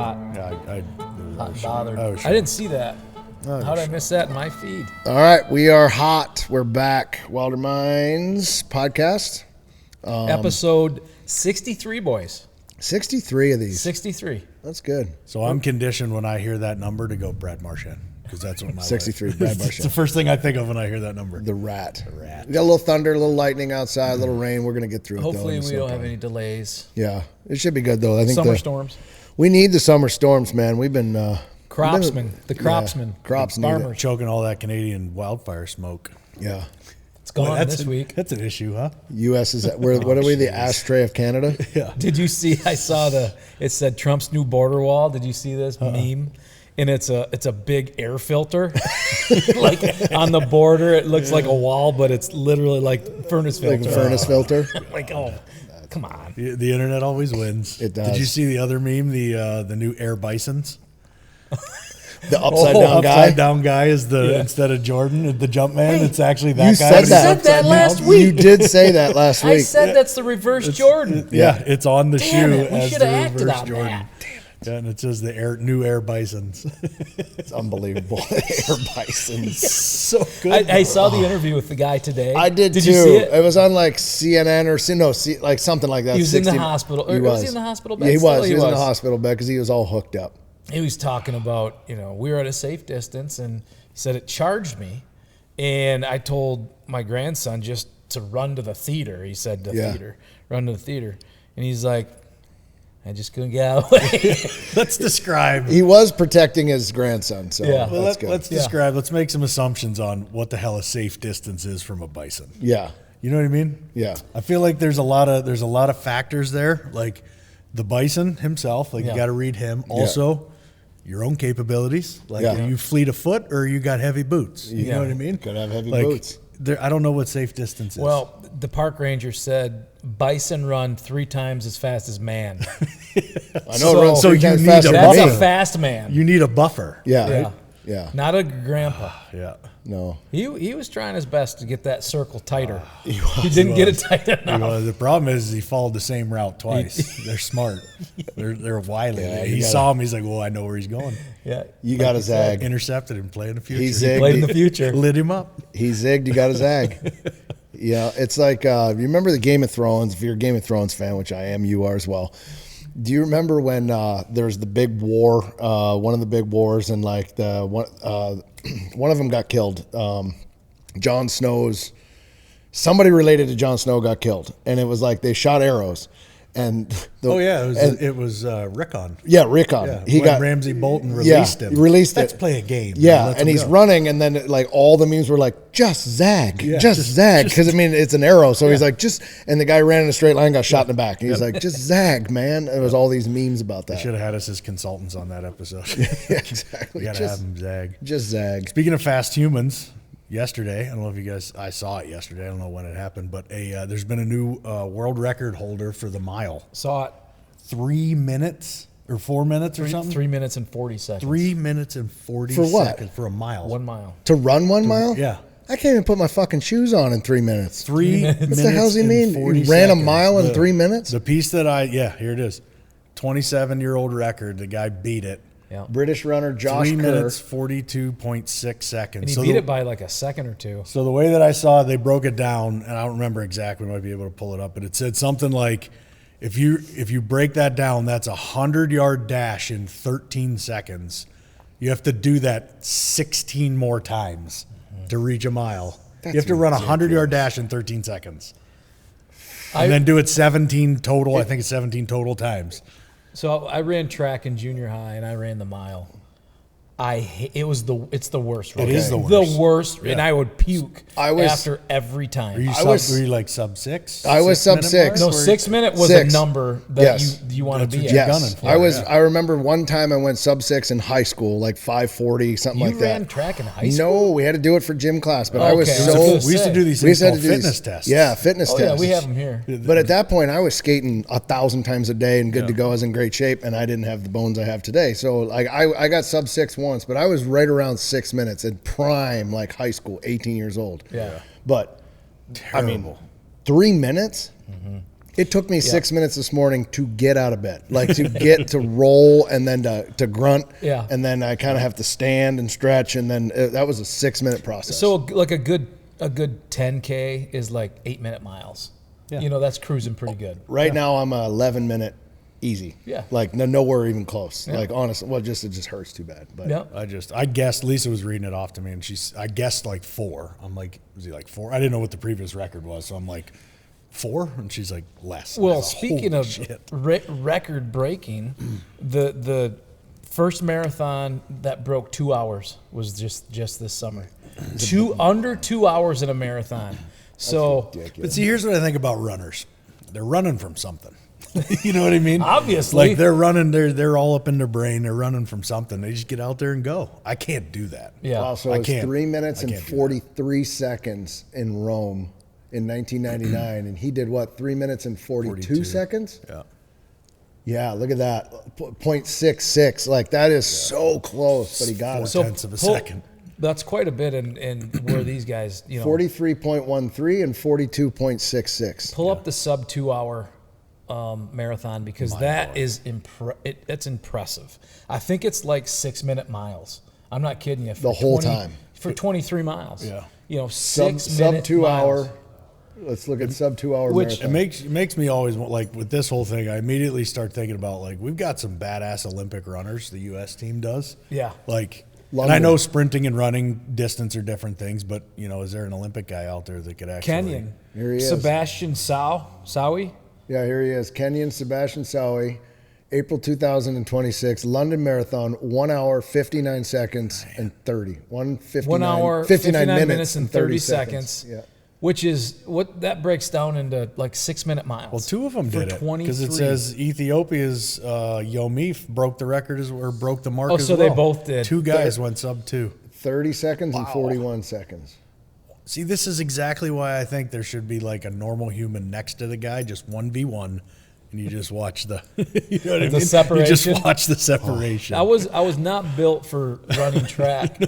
hot. Yeah, Hot and bothered. Oh, sure. I didn't see that. Oh, How did I miss that in my feed? All right, we are hot. We're back. Wilder Minds podcast. Episode 63, boys. 63 of these. 63. That's good. So I'm conditioned when I hear that number to go Brad Marchand because that's what my 63, wife, Brad It's the Marchand. first thing I think of when I hear that number. The rat. The rat. We got a little thunder, a little lightning outside, a little rain. We're going to get through it, Hopefully though. we don't have any delays. Yeah, it should be good, though. I think Summer storms. We need the summer storms, man. We've been... Cropsmen. The cropsmen. Crops need Farmers. Choking all that Canadian wildfire smoke. Yeah. It's gone That's this week. That's an issue, huh? U.S. is... what are we, the ashtray of Canada? Yeah. Did you see? I saw it said Trump's new border wall. Did you see this meme? And it's a big air filter, like on the border. It looks like a wall, but it's literally like furnace filter. Like a furnace filter? Like, oh, come on. The internet always wins. It does. Did you see the other meme? The new air bisons. The upside-down guy? Upside-down guy is instead of Jordan, the jump man. It's actually that you guy. said He's that. upside down. last week. You did say that last week. I said that's the reverse Jordan. Yeah, it's on the Damn shoe it, we as should the have acted reverse on Jordan. that. Damn it. Yeah, and it says the new air bisons. It's unbelievable. Air bisons. So good. I saw the interview with the guy today. I did Did too. you see it? It was on like CNN or like something like that. He was in the 60 hospital. He Was he in the hospital bed? Yeah, he Still, was. He was in the hospital bed because he was all hooked up. He was talking about, we were at a safe distance, and he said it charged me, and I told my grandson just to run to the theater. He said run to the theater, and he's like, I just couldn't get out of the way. Let's describe. He was protecting his grandson. So Yeah. Well, that's good. let's describe. Let's make some assumptions on what the hell a safe distance is from a bison. Yeah. You know what I mean? Yeah. I feel like there's a lot of factors there. Like the bison himself. Like you got to read him. Also, your own capabilities. Like are you fleet of foot or you got heavy boots? You know what I mean? Gotta have heavy like, boots. I don't know what safe distance is. Well, the park ranger said bison run 3 times as fast as man. I know it runs so 3 you times need faster a than That's me. a fast man. you need a buffer. Yeah. Yeah. Not a grandpa. Yeah. No. He was trying his best to get that circle tighter. He didn't get it tight enough. The problem is he followed the same route twice. They're smart. They're wily. Yeah, he saw him. He's like, well, I know where he's going. Yeah. You got to zag. Intercepted him. Play in the future. He zigged. Played in the future. Lit him up. He zigged. You got to zag. Yeah. It's like, you remember the Game of Thrones? If you're a Game of Thrones fan, which I am, you are as well. Do you remember when there's the big war, one of the big wars, and like one of them got killed? Jon Snow's, somebody related to Jon Snow got killed, and it was like they shot arrows, and it was Rickon. Yeah, Rickon. Yeah, He when got Ramsey Bolton released him. Released Let's it. play a game. Yeah, Let's and he's go. running, and then like all the memes were like, just zag, just zag, because I mean it's an arrow, so he's like and the guy ran in a straight line, got shot in the back, and he's like, just zag, man. It was all these memes about that. They should have had us as consultants on that episode. Yeah, exactly. We got to have them zag. Just zag. Speaking of fast humans, yesterday, I don't know if you guys, I saw it yesterday. I don't know when it happened, but there's been a new world record holder for the mile. Saw it. 3 minutes or 4 minutes or something? 3 minutes and 40 seconds. 3 minutes and 40 For what? seconds for a mile. 1 mile. To run 1 mile? Yeah. I can't even put my fucking shoes on in 3 minutes. 3 minutes. What the hell does he mean? He ran a mile in 3 minutes? The piece that here it is. 27-year-old record. The guy beat it. Yeah. British runner Josh 3 Kerr. minutes, 42.6 seconds. And he beat it by like a second or two. So the way that I saw it, they broke it down, and I don't remember exactly. We might be able to pull it up, but it said something like, if you break that down, that's a 100-yard dash in 13 seconds. You have to do that 16 more times to reach a mile. You have to run a 100-yard dash in 13 seconds. And then do it 17 total. I think it's 17 total times. So I ran track in junior high, and I ran the mile. It's the worst. It is the worst. The worst, and I would puke after every time. Were you like sub 6? I was sub 6. No, 6 minute was a number that you want to be at. Yes, I remember one time I went sub 6 in high school, like 5:40, something like that. You ran track in high school? No, we had to do it for gym class, but Okay. I was We used to do these things called fitness tests. Yeah, fitness tests. Yeah, we have them here. But at that point, I was skating 1,000 times a day and good to go. I was in great shape, and I didn't have the bones I have today. So like I got sub 6 once, but I was right around 6 minutes in prime, like high school, 18 years old. Yeah. But Terrible. I mean, 3 minutes It took me 6 minutes this morning to get out of bed, like to get to roll and then to grunt. Yeah. And then I kind of have to stand and stretch. And then that was a 6 minute process. So like a good 10K is like 8-minute miles. Yeah. You know, that's cruising pretty good. Right now I'm a 11-minute easy. Yeah. Like nowhere even close. Yeah. Like honestly, well, it just hurts too bad. But Yeah. I guessed, Lisa was reading it off to me, and I guessed like 4. I'm like, was he like 4? I didn't know what the previous record was, so I'm like, 4? And she's like, less. Well, Like, speaking holy of shit. record breaking, the first marathon that broke 2 hours was just this summer. Under 2 hours in a marathon. So, But see, here's what I think about runners. They're running from something. You know what I mean? Obviously. Like they're running, they're all up in their brain. They're running from something. They just get out there and go. I can't do that. yeah. Wow, so I it's can't- 3 minutes I and can't do that. 43 seconds in Rome in 1999. And he did what, 3 minutes and 42 seconds? Yeah. Yeah, look at that. 0.66. Like, that is so close, but he got it. 4/10 of a second. That's quite a bit in where these guys, you know, 43.13 and 42.66. pull up the sub 2 hour marathon because that is that's impressive. I think it's like 6-minute miles. I'm not kidding you. The whole time. For 23 miles. Yeah. You know, Sub 6 minute 2 miles. hour. Let's look at sub 2 hour Which- It marathon. makes me always want, like with this whole thing, I immediately start thinking about like we've got some badass Olympic runners the U.S. team does. Yeah. Like, London. and I know sprinting and running distance are different things, but you know, is there an Olympic guy out there that could actually? Kenyan. Here he is. Sebastian Sawi. Yeah, here he is. Kenyan Sebastian Sawi, April 2026, London Marathon, 1 hour, 59 seconds, and 30. 1 hour, 59 minutes and 30 seconds. Yeah. Which is what that breaks down into like 6-minute miles. Well, 2 of them for did it 23. because it says Ethiopia's Yomif broke the record or broke the mark. Oh, as so well. they both did. 2 guys went sub 2. 30 seconds and 41 seconds. See, this is exactly why I think there should be like a normal human next to the guy, just 1v1, and you just watch the, you know what I mean? separation. You just watch the separation. I was not built for running track.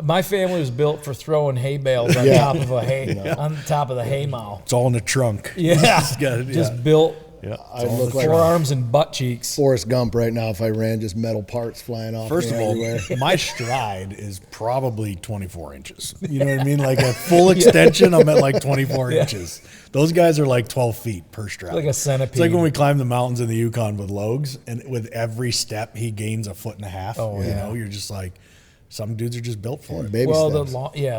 My family was built for throwing hay bales on top of a hay on top of the hay mow. It's all in the trunk. Yeah, Just just built Yeah. I look like forearms and butt cheeks. Forrest Gump right now if I ran just metal parts flying off First me of all, everywhere. my stride is probably 24 inches. You know what I mean? Like a full extension, I'm at like 24 inches. Those guys are like 12 feet per stride. Like a centipede. It's like when we climb the mountains in the Yukon with Logs, and with every step he gains a foot and a half. Oh, you yeah. know, you're just like, some dudes are just built for it. Baby Well, steps.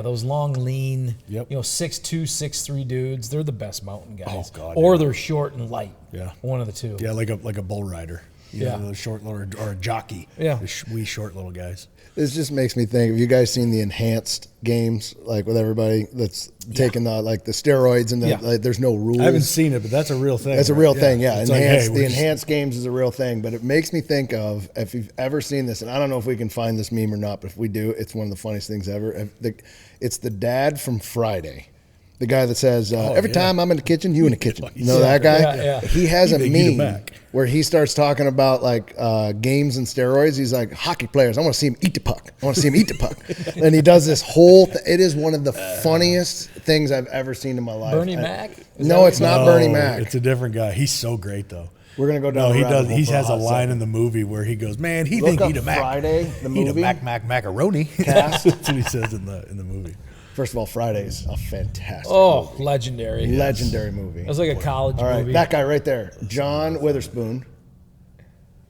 those long, lean, Yep. 6'2", 6'3" dudes, they're the best mountain guys. Oh, God, or yeah. they're short and light. Yeah. One of the two. Yeah, like a bull rider. You Yeah. know, the short little, or a jockey. Yeah. We short little guys. This just makes me think, have you guys seen the enhanced games, like with everybody that's taking the steroids and Yeah. there's no rules? I haven't seen it, but that's a real thing. That's a right? real thing, yeah. It's like, Enhanced, hey, the we're just- enhanced games is a real thing, but it makes me think of, if you've ever seen this, and I don't know if we can find this meme or not, but if we do, it's one of the funniest things ever. It's the dad from Friday. The guy that says, every yeah. time I'm in the kitchen, you in the kitchen. You know Yeah. that guy? Yeah, yeah. He has a They eat it meme back. where he starts talking about like games and steroids. He's like, hockey players, I want to see him eat the puck. I want to see him eat the puck. And he does this whole it is one of the funniest things I've ever seen in my life. Bernie Mac? Is that No, what it's you- not No, Bernie Mac. It's a different guy. He's so great though. We're going to go down No, the he rabbit does. hole He for a has a hot line second. in the movie where he goes, "Man, he Look think up eat a mac, Friday, the eat a movie. macaroni." Cast. That's what he says in the movie. First of all, Friday's a fantastic Oh, legendary. legendary movie. It was like a college All right, movie. that guy right there, John Witherspoon.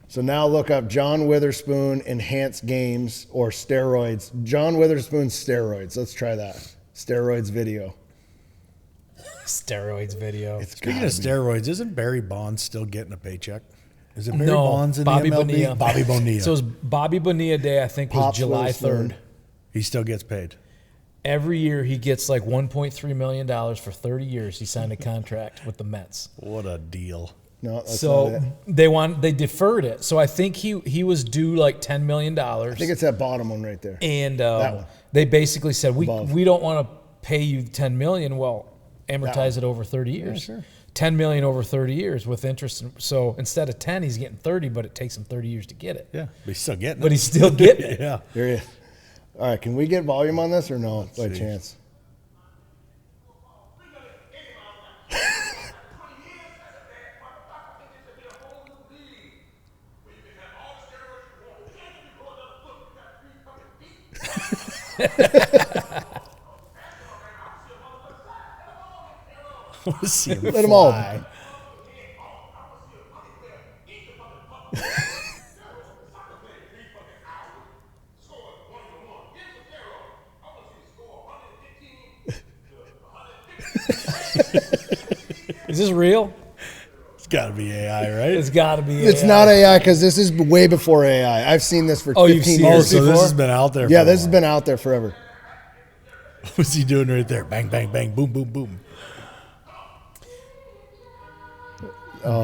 So now look up John Witherspoon enhanced games or steroids. John Witherspoon steroids. Let's try that. Steroids video. Steroids video. It's Speaking gotta of be. steroids, isn't Barry Bonds still getting a paycheck? Is it Barry No, Bonds in Bobby the MLB? Bonilla. Bobby Bonilla. So it was Bobby Bonilla Day, I think, was Pops July Witherspoon. 3rd. He still gets paid. Every year he gets like $1.3 million for 30 years. He signed a contract with the Mets. What a deal! No, that's not So it. they deferred it. So I think he was due like $10 million. I think it's that bottom one right there. And That one. they basically said Above. we don't want to pay you $10 million. Well, amortize it over 30 years. sure. $10 million over 30 years with interest. So instead of 10, he's getting 30, but it takes him 30 years to get it. Yeah, but he's still getting it. But he's still getting it. yeah. Here he is. All right, can we get volume on this or no, by see. chance? See him Let him all. fly. Is this real? It's got to be AI, right? It's got to be. It's AI. not AI because this is way before AI. I've seen this for Oh, you've 15 seen Oh, years. so this before? has been out there. Yeah, for a this has while. been out there forever. What's he doing right there? Bang, bang, bang, boom, boom, boom.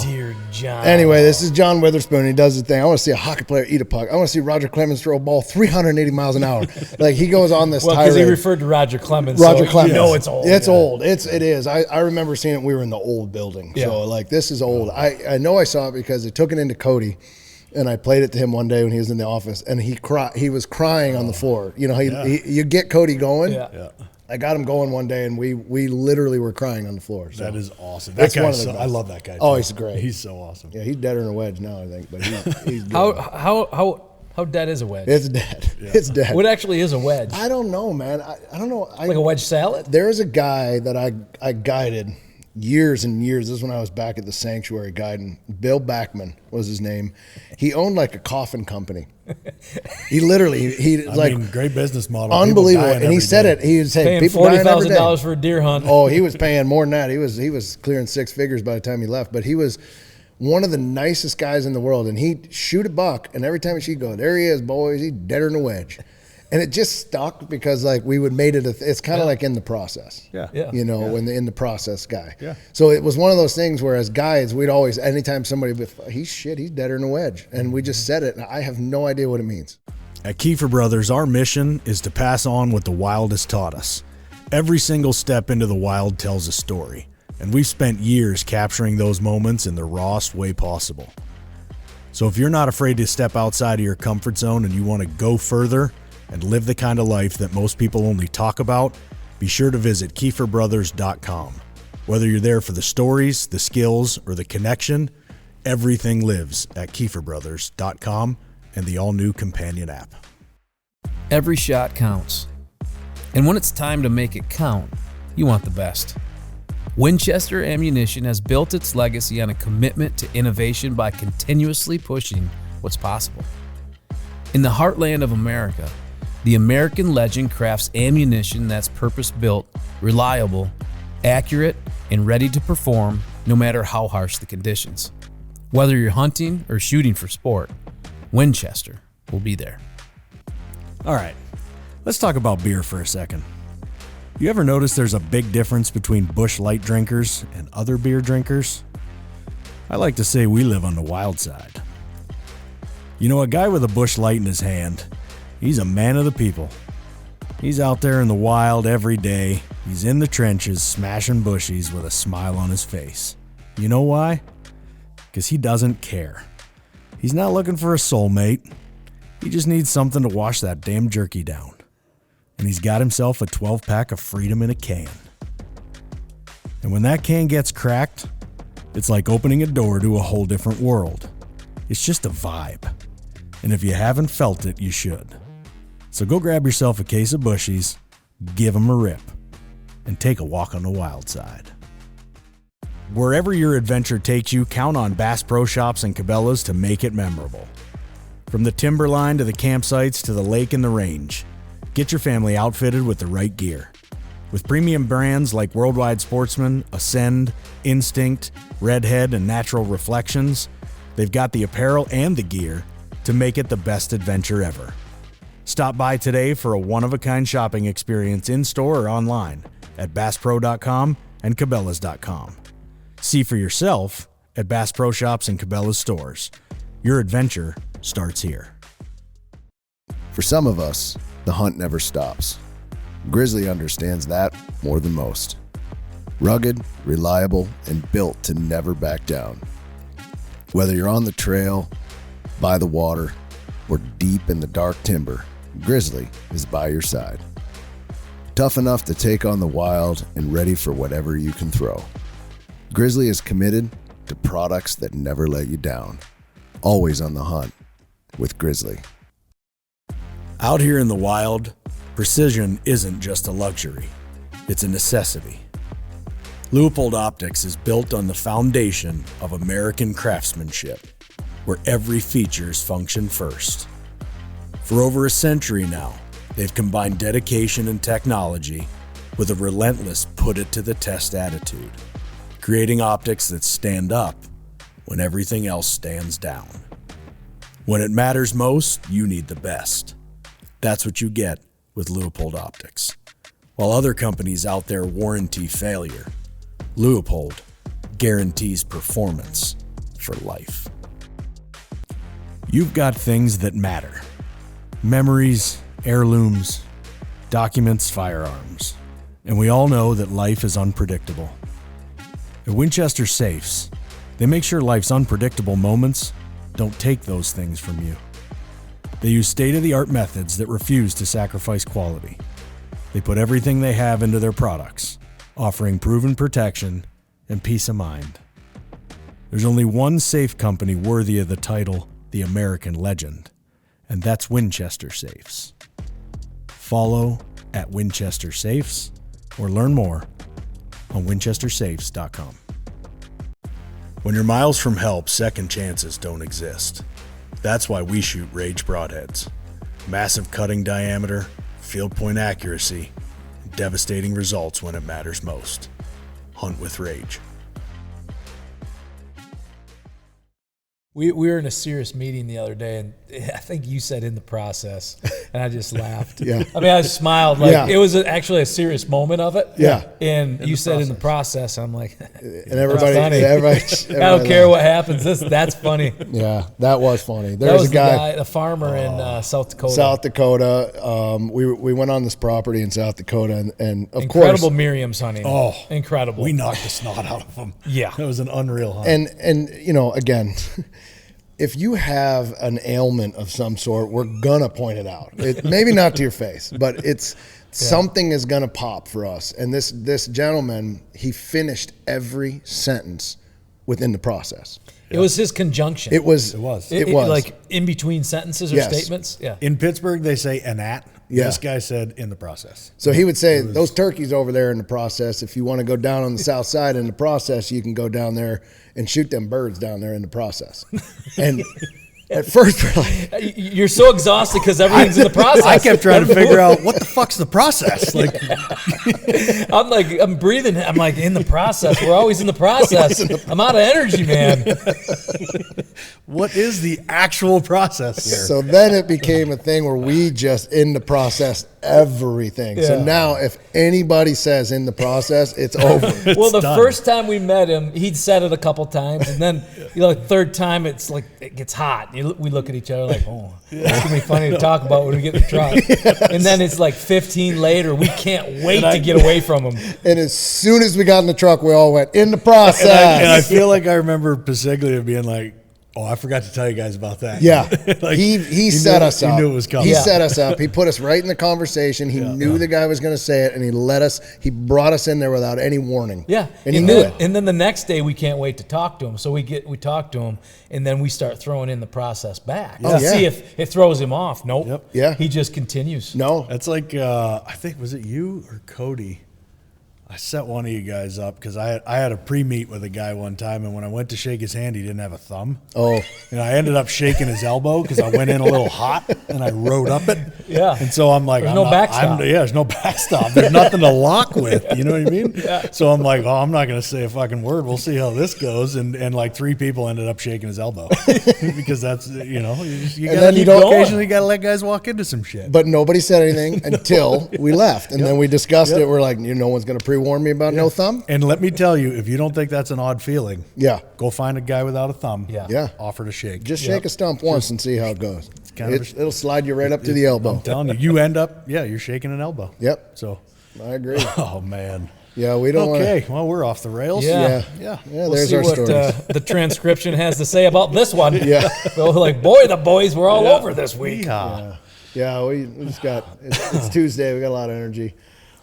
Dear John. Anyway, this is John Witherspoon. He does the thing. I want to see a hockey player eat a puck. I want to see Roger Clemens throw a ball 380 miles an hour. Like he goes on this Well, because he tirade. referred to Roger Clemens. Roger so Clemens. You know it's old. It's old. It is. I remember seeing it. We were in the old building. Yeah. So like this is old. I know I saw it because they took it into Cody, and I played it to him one day when he was in the office, and he was crying on the floor. You know, you get Cody going. Yeah. I got him going one day, and we literally were crying on the floor. So. That is awesome. That's That one guy's of the so, best. I love that guy. Oh, too. he's great. He's so awesome. Yeah, he's deader than a wedge now, I think, but he's good. How dead is a wedge? It's dead. It's dead. What actually is a wedge? I don't know, man. I don't know. Like a wedge salad? There's a guy that I guided years and years. This is when I was back at the sanctuary guiding. Bill Backman was his name. He owned like a coffin company. He literally, I mean, great business model. People unbelievable. dying And he every said day. it. He would say Paying people dying every day. $40,000 for a deer hunt. Oh, he was paying more than that. He was clearing six figures by the time he left. But he was one of the nicest guys in the world. And he'd shoot a buck, and every time she'd go, there he is, boys. He's deader than a wedge. And it just stuck because like we would made it. It's kind of like in the process. Yeah. You know, when the in the process guy. Yeah. So it was one of those things where as guides, we'd always, anytime somebody, he's deader than a wedge. And we just said it. And I have no idea what it means. At Keefer Brothers, our mission is to pass on what the wild has taught us. Every single step into the wild tells a story, and we've spent years capturing those moments in the rawest way possible. So if you're not afraid to step outside of your comfort zone and you want to go further and live the kind of life that most people only talk about, be sure to visit KeeferBrothers.com. Whether you're there for the stories, the skills, or the connection, everything lives at KeeferBrothers.com and the all-new companion app. Every shot counts. And when it's time to make it count, you want the best. Winchester Ammunition has built its legacy on a commitment to innovation by continuously pushing what's possible. In the heartland of America, the American legend crafts ammunition that's purpose-built, reliable, accurate, and ready to perform no matter how harsh the conditions. Whether you're hunting or shooting for sport, Winchester will be there. All right, let's talk about beer for a second. You ever notice there's a big difference between Busch Light drinkers and other beer drinkers? I like to say we live on the wild side. You know, a guy with a Busch Light in his hand, he's a man of the people. He's out there in the wild every day. He's in the trenches smashing bushies with a smile on his face. You know why? Because he doesn't care. He's not looking for a soulmate. He just needs something to wash that damn jerky down. And he's got himself a 12-pack of Freedom in a can. And when that can gets cracked, it's like opening a door to a whole different world. It's just a vibe. And if you haven't felt it, you should. So go grab yourself a case of bushies, give them a rip, and take a walk on the wild side. Wherever your adventure takes you, count on Bass Pro Shops and Cabela's to make it memorable. From the timberline to the campsites to the lake and the range, get your family outfitted with the right gear. With premium brands like Worldwide Sportsmen, Ascend, Instinct, Redhead, and Natural Reflections, they've got the apparel and the gear to make it the best adventure ever. Stop by today for a one-of-a-kind shopping experience in-store or online at BassPro.com and Cabela's.com. See for yourself at Bass Pro Shops and Cabela's stores. Your adventure starts here. For some of us, the hunt never stops. Grizzly understands that more than most. Rugged, reliable, and built to never back down. Whether you're on the trail, by the water, or deep in the dark timber, Grizzly is by your side. Tough enough to take on the wild and ready for whatever you can throw. Grizzly is committed to products that never let you down. Always on the hunt with Grizzly. Out here in the wild, Precision isn't just a luxury, it's a necessity. Leupold Optics is built on the foundation of American craftsmanship, where every features function first. For over a century now, they've combined dedication and technology with a relentless put-it-to-the-test attitude, creating optics that stand up when everything else stands down. When it matters most, you need the best. That's what you get with Leupold Optics. While other companies out there warranty failure, Leupold guarantees performance for life. You've got things that matter. Memories, heirlooms, documents, firearms. And we all know that life is unpredictable. At Winchester Safes, they make sure life's unpredictable moments don't take those things from you. They use state-of-the-art methods that refuse to sacrifice quality. They put everything they have into their products, offering proven protection and peace of mind. There's only one safe company worthy of the title, the American Legend, and that's Winchester Safes. Follow at Winchester Safes or learn more on winchestersafes.com. When you're miles from help, second chances don't exist. That's why we shoot Rage broadheads. Massive cutting diameter, field point accuracy, and devastating results when it matters most. Hunt with Rage. We were in a serious meeting the other day, and I think you said in the process, and I just laughed. Yeah. I mean, I smiled. It was actually a serious moment of it. Yeah. And you said in the process, I'm like, And everybody, I don't care what happens. That's funny. Yeah, that was funny. That was the farmer in South Dakota. South Dakota. We went on this property in South Dakota, and of incredible course, Miriam's hunting. Oh, incredible. We knocked the snot out of them. Yeah. It was an unreal hunt. and you know, again, if you have an ailment of some sort, we're gonna point it out. Maybe not to your face, but something is gonna pop for us. And this gentleman, he finished every sentence within the process. It was his conjunction. It was. Like in between sentences or Yes. statements. Yeah. In Pittsburgh, they say an at. Yeah. This guy said in the process. So he would say, those turkeys over there in the process, if you want to go down on the south side in the process, you can go down there and shoot them birds down there in the process. And at first, we're like, You're so exhausted because everything's in the process. I kept trying to figure out what the fuck's the process. Like, I'm breathing. I'm like, in the process. We're always in the process. I'm out of energy, man. what is the actual process here? so then it became a thing where we just in the process everything. So Yeah. now if anybody says in the process, it's over. Well, the done. first time we met him, he'd said it a couple times, and then third time it's like it gets hot. We look at each other like, oh, it's gonna be funny to talk about when we get in the truck. And then it's like 15 later, we can't wait to get away from him. And as soon as we got in the truck, we all went in the process. And I feel like I remember Pasiglia being like, oh, I forgot to tell you guys about that. Yeah, Like, he set us up. He knew it was coming. He set us up. He put us right in the conversation. He knew the guy was going to say it, and he brought us in there without any warning. Yeah, and he knew it. And then the next day, we can't wait to talk to him. So we talk to him, and then we start throwing in the process back to see if it throws him off. Nope. Yep. Yeah. He just continues. No, That's like, I think, was it you or Cody? I set one of you guys up because I had a pre-meet with a guy one time, and when I went to shake his hand, he didn't have a thumb. Oh. And I ended up shaking his elbow because I went in a little hot, and I rode up it. Yeah. And so I'm like, There's no backstop. There's no backstop. There's nothing to lock with. You know what I mean? Yeah. So I'm like, I'm not going to say a fucking word. We'll see how this goes. And like 3 people ended up shaking his elbow because that's, you occasionally got to let guys walk into some shit. but nobody said anything until we left, and then we discussed it. We're like, no one's going to pre-warn me about no thumb. And let me tell you, if you don't think that's an odd feeling, Yeah, go find a guy without a thumb. yeah. Offer to shake. Just shake a stump once and see how it goes. kind of It'll slide you right up to the elbow. I'm telling you, you end up, you're shaking an elbow. Yep, So, I agree. oh man. Yeah, we don't want Okay, well, we're off the rails. Yeah. Yeah, We'll there's see our what stories. the transcription has to say about this one. Yeah. So like, boy, the boys were all over this week. Yeehaw. Yeah, we just got it's Tuesday. We got a lot of energy.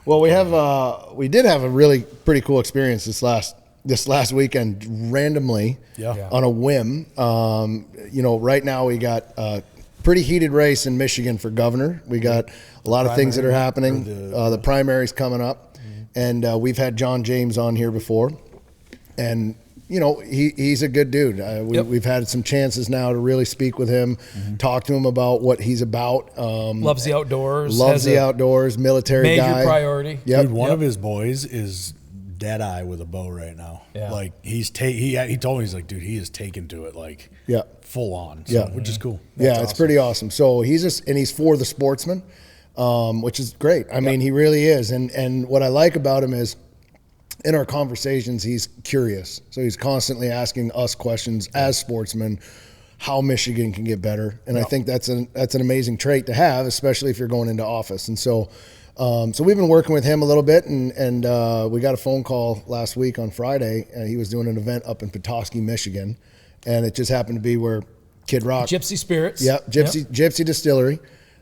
Well, we did have a really pretty cool experience this last weekend randomly Yeah. on a whim. Right now we got pretty heated race in Michigan for governor. We got a lot of things that are happening. The primary's coming up, and we've had John James on here before, and you know, he's a good dude. We've had some chances now to really speak with him, talk to him about what he's about. Loves the outdoors. Military guy. Major priority. Yep. Dude, one of his boys is dead eye with a bow right now. Yeah. Like he told me, he's like, dude, he is taken to it like full on. So, which is cool. That's it's pretty awesome. So he's for the sportsmen, which is great. I mean, he really is. And what I like about him is, in our conversations, he's curious. So he's constantly asking us questions as sportsmen, how Michigan can get better. And I think that's an amazing trait to have, especially if you're going into office. And so we've been working with him a little bit, and we got a phone call last week on Friday, and he was doing an event up in Petoskey, Michigan. And it just happened to be where Kid Rock. Gypsy Spirits. Yep, Gypsy Distillery.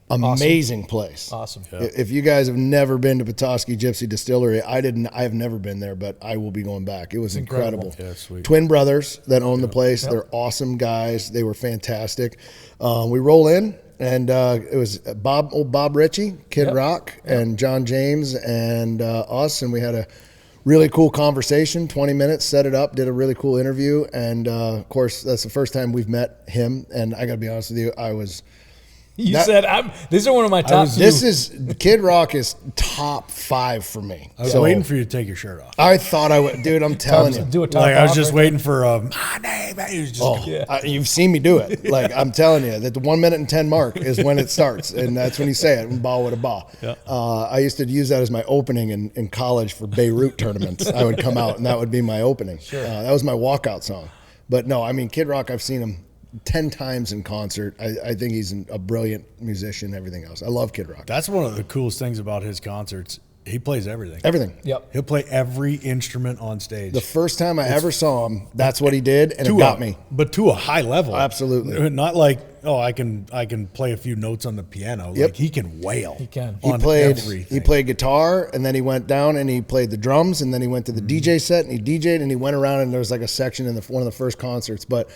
Amazing place. Awesome. Yeah. If you guys have never been to Petoskey Gypsy Distillery, I've never been there, but I will be going back. It was incredible. Yeah, sweet. Twin brothers that own the place. They're awesome guys. They were fantastic. We roll in, and it was Bob Ritchie, Kid Rock, and John James, and us, and we had a really cool conversation, 20 minutes, set it up, did a really cool interview, and of course, that's the first time we've met him, and I got to be honest with you, These are one of my top two. This is Kid Rock is top 5 for me. I was waiting for you to take your shirt off. I thought I would, dude. I'm telling you. Do a top Like I was just off. waiting for my name. He was just You've seen me do it. Like I'm telling you that the 1 minute and 10 mark is when it starts, and that's when you say it. Ba with a ba. Yeah. I used to use that as my opening in college for Beirut tournaments. I would come out and that would be my opening. Sure. That was my walkout song. But no, I mean Kid Rock. I've seen him 10 times in concert. I think he's a brilliant musician, everything else. I love Kid Rock. That's one of the coolest things about his concerts. He plays everything. Everything. Yep. He'll play every instrument on stage. The first time I ever saw him, that's what he did, and it got me. But to a high level. Absolutely. Not like, I can play a few notes on the piano. Yep. Like he can wail. He can. He on played everything. He played guitar, and then he went down and he played the drums, and then he went to the DJ set and he DJ'd, and he went around, and there was like a section in one of the first concerts. But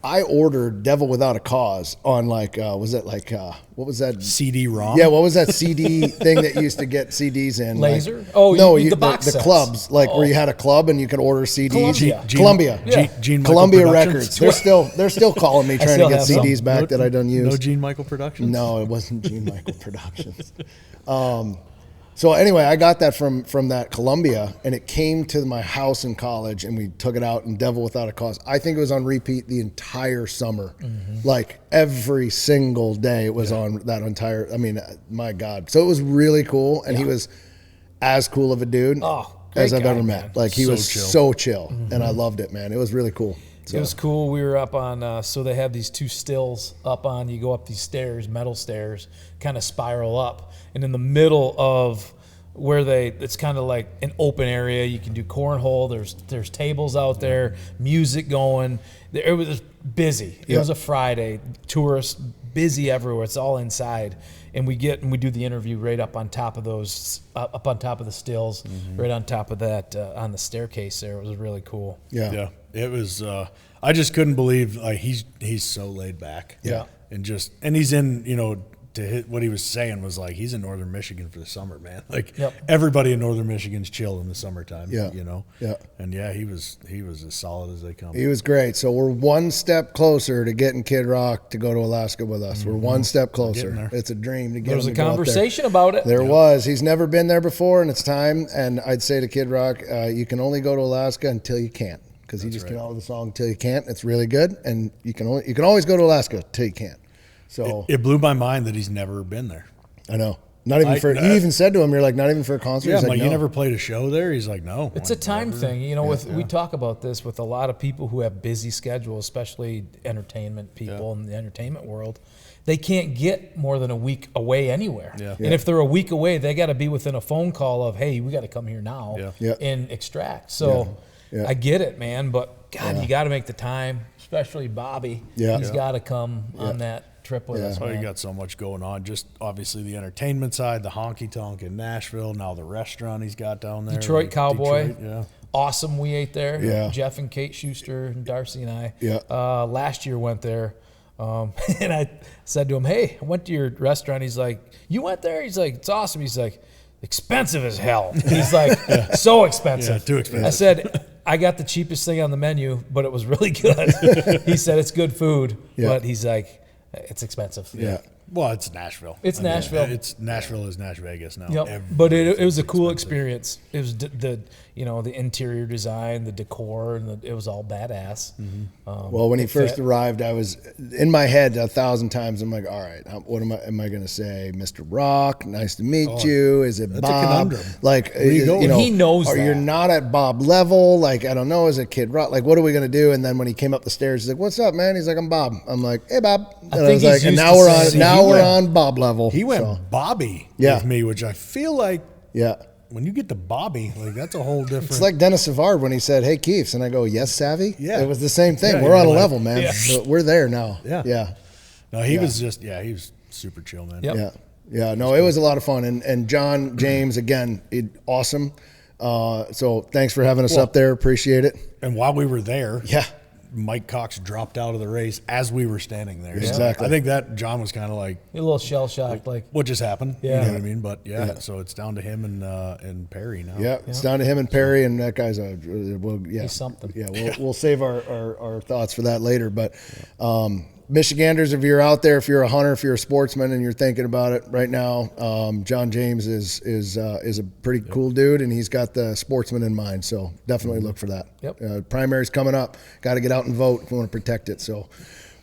I ordered Devil Without a Cause on what was that? CD-ROM? Yeah, what was that CD thing that you used to get CDs in? Laser? Like, Oh, no, the box the sets. clubs, where you had a club and you could order CDs. Columbia. Columbia Productions? Records. They're still calling me trying to still get have some. CDs back that I done use. No Gene Michael Productions? No, it wasn't Gene Michael Productions. So anyway, I got that from that Columbia, and it came to my house in college, and we took it out, and Devil Without a Cause. I think it was on repeat the entire summer. Like every single day it was on that entire, my God. So it was really cool, and he was as cool of a dude as I've ever met. Like he was so chill, and I loved it, man. It was really cool. So. It was cool. We were up on, so they have these 2 stills up on, you go up these stairs, metal stairs, kind of spiral up. And in the middle of where it's kind of like an open area. You can do cornhole. There's tables out there, music going. It was busy. It was a Friday. Tourists, busy everywhere. It's all inside. And we do the interview right up on top of those, up on top of the stills, right on top of that, on the staircase there. It was really cool. Yeah. It was, I just couldn't believe, like, he's so laid back. Yeah. And he's in, to hit what he was saying was like, he's in Northern Michigan for the summer, man. Like everybody in Northern Michigan's chill in the summertime. Yeah. Yeah. And he was as solid as they come. He was great. So we're one step closer to getting Kid Rock to go to Alaska with us. We're one step closer. It's a dream to get him There was to a go up there. conversation about it. There was. He's never been there before, and it's time. And I'd say to Kid Rock, you can only go to Alaska until you can't, because he just came out with a song "Until You Can't." It's really good, and you can always go to Alaska until you can't. So it blew my mind that he's never been there. I know. Not even you even said to him, you're like, not even for a concert? Yeah, He's I'm like, no. you never played a show there? He's like, no. It's a time thing. We talk about this with a lot of people who have busy schedules, especially entertainment people in the entertainment world. They can't get more than a week away anywhere. Yeah. And if they're a week away, they got to be within a phone call of, hey, we got to come here now and extract. So I get it, man. But, God, you got to make the time, especially Bobby. Yeah. He's got to come on that trip with us. Oh, you Man. got so much going on. Just obviously the entertainment side, the honky tonk in Nashville, now the restaurant he's got down there. Detroit Cowboy. Detroit, Awesome. We ate there. Yeah. Jeff and Kate Schuster and Darcy and I. Yeah. Last year went there. And I said to him, hey, I went to your restaurant. He's like, you went there? He's like, it's awesome. He's like, expensive as hell. He's like, so expensive. Yeah, too expensive. I said, I got the cheapest thing on the menu, but it was really good. He said, it's good food, but he's like, it's expensive. Yeah. Well, it's Nashville. It's Nashville. It's Nashville is Nash Vegas now. Yep. But it was a cool experience. It was the interior design, the decor, and it was all badass. Well, when he first arrived, I was in my head 1,000 times. I'm like, all right, what am I going to say? Mr. Rock, nice to meet you. Is it that's Bob? a conundrum. Like, He knows or that. you're not at Bob level. Like, I don't know. Is it Kid Rock? Like, what are we going to do? And then when he came up the stairs, he's like, what's up, man? He's like, I'm Bob. I'm like, hey, Bob. And I was like, and now we're on Bob level. He went so. Bobby Yeah. with me, which I feel like Yeah. when you get to Bobby, like that's a whole different. It's like Dennis Savard when he said, hey, Keefs. And I go, yes, Savvy? Yeah. It was the same thing. Yeah, we're you're on a like- level, man. Yeah. So we're there now. Yeah. Yeah. No, he was just, he was super chill, man. Yep. Yeah. Yeah. No, it was a lot of fun. And John James, again, awesome. So thanks for having us up there. Appreciate it. And while we were there, Yeah. Mike Cox dropped out of the race as we were standing there. So Exactly. I think that John was kind of like, A little shell shocked, like what just happened? Yeah. You know what I mean? But so it's down to him and Perry now. Yeah. It's down to him and Perry, and that guy's he's something. Yeah. We'll save our thoughts for that later. But, Michiganders, if you're out there, if you're a hunter, if you're a sportsman, and you're thinking about it right now, John James is a pretty cool dude, and he's got the sportsman in mind. So definitely look for that. Yep. Primary's coming up. Got to get out and vote if we want to protect it. So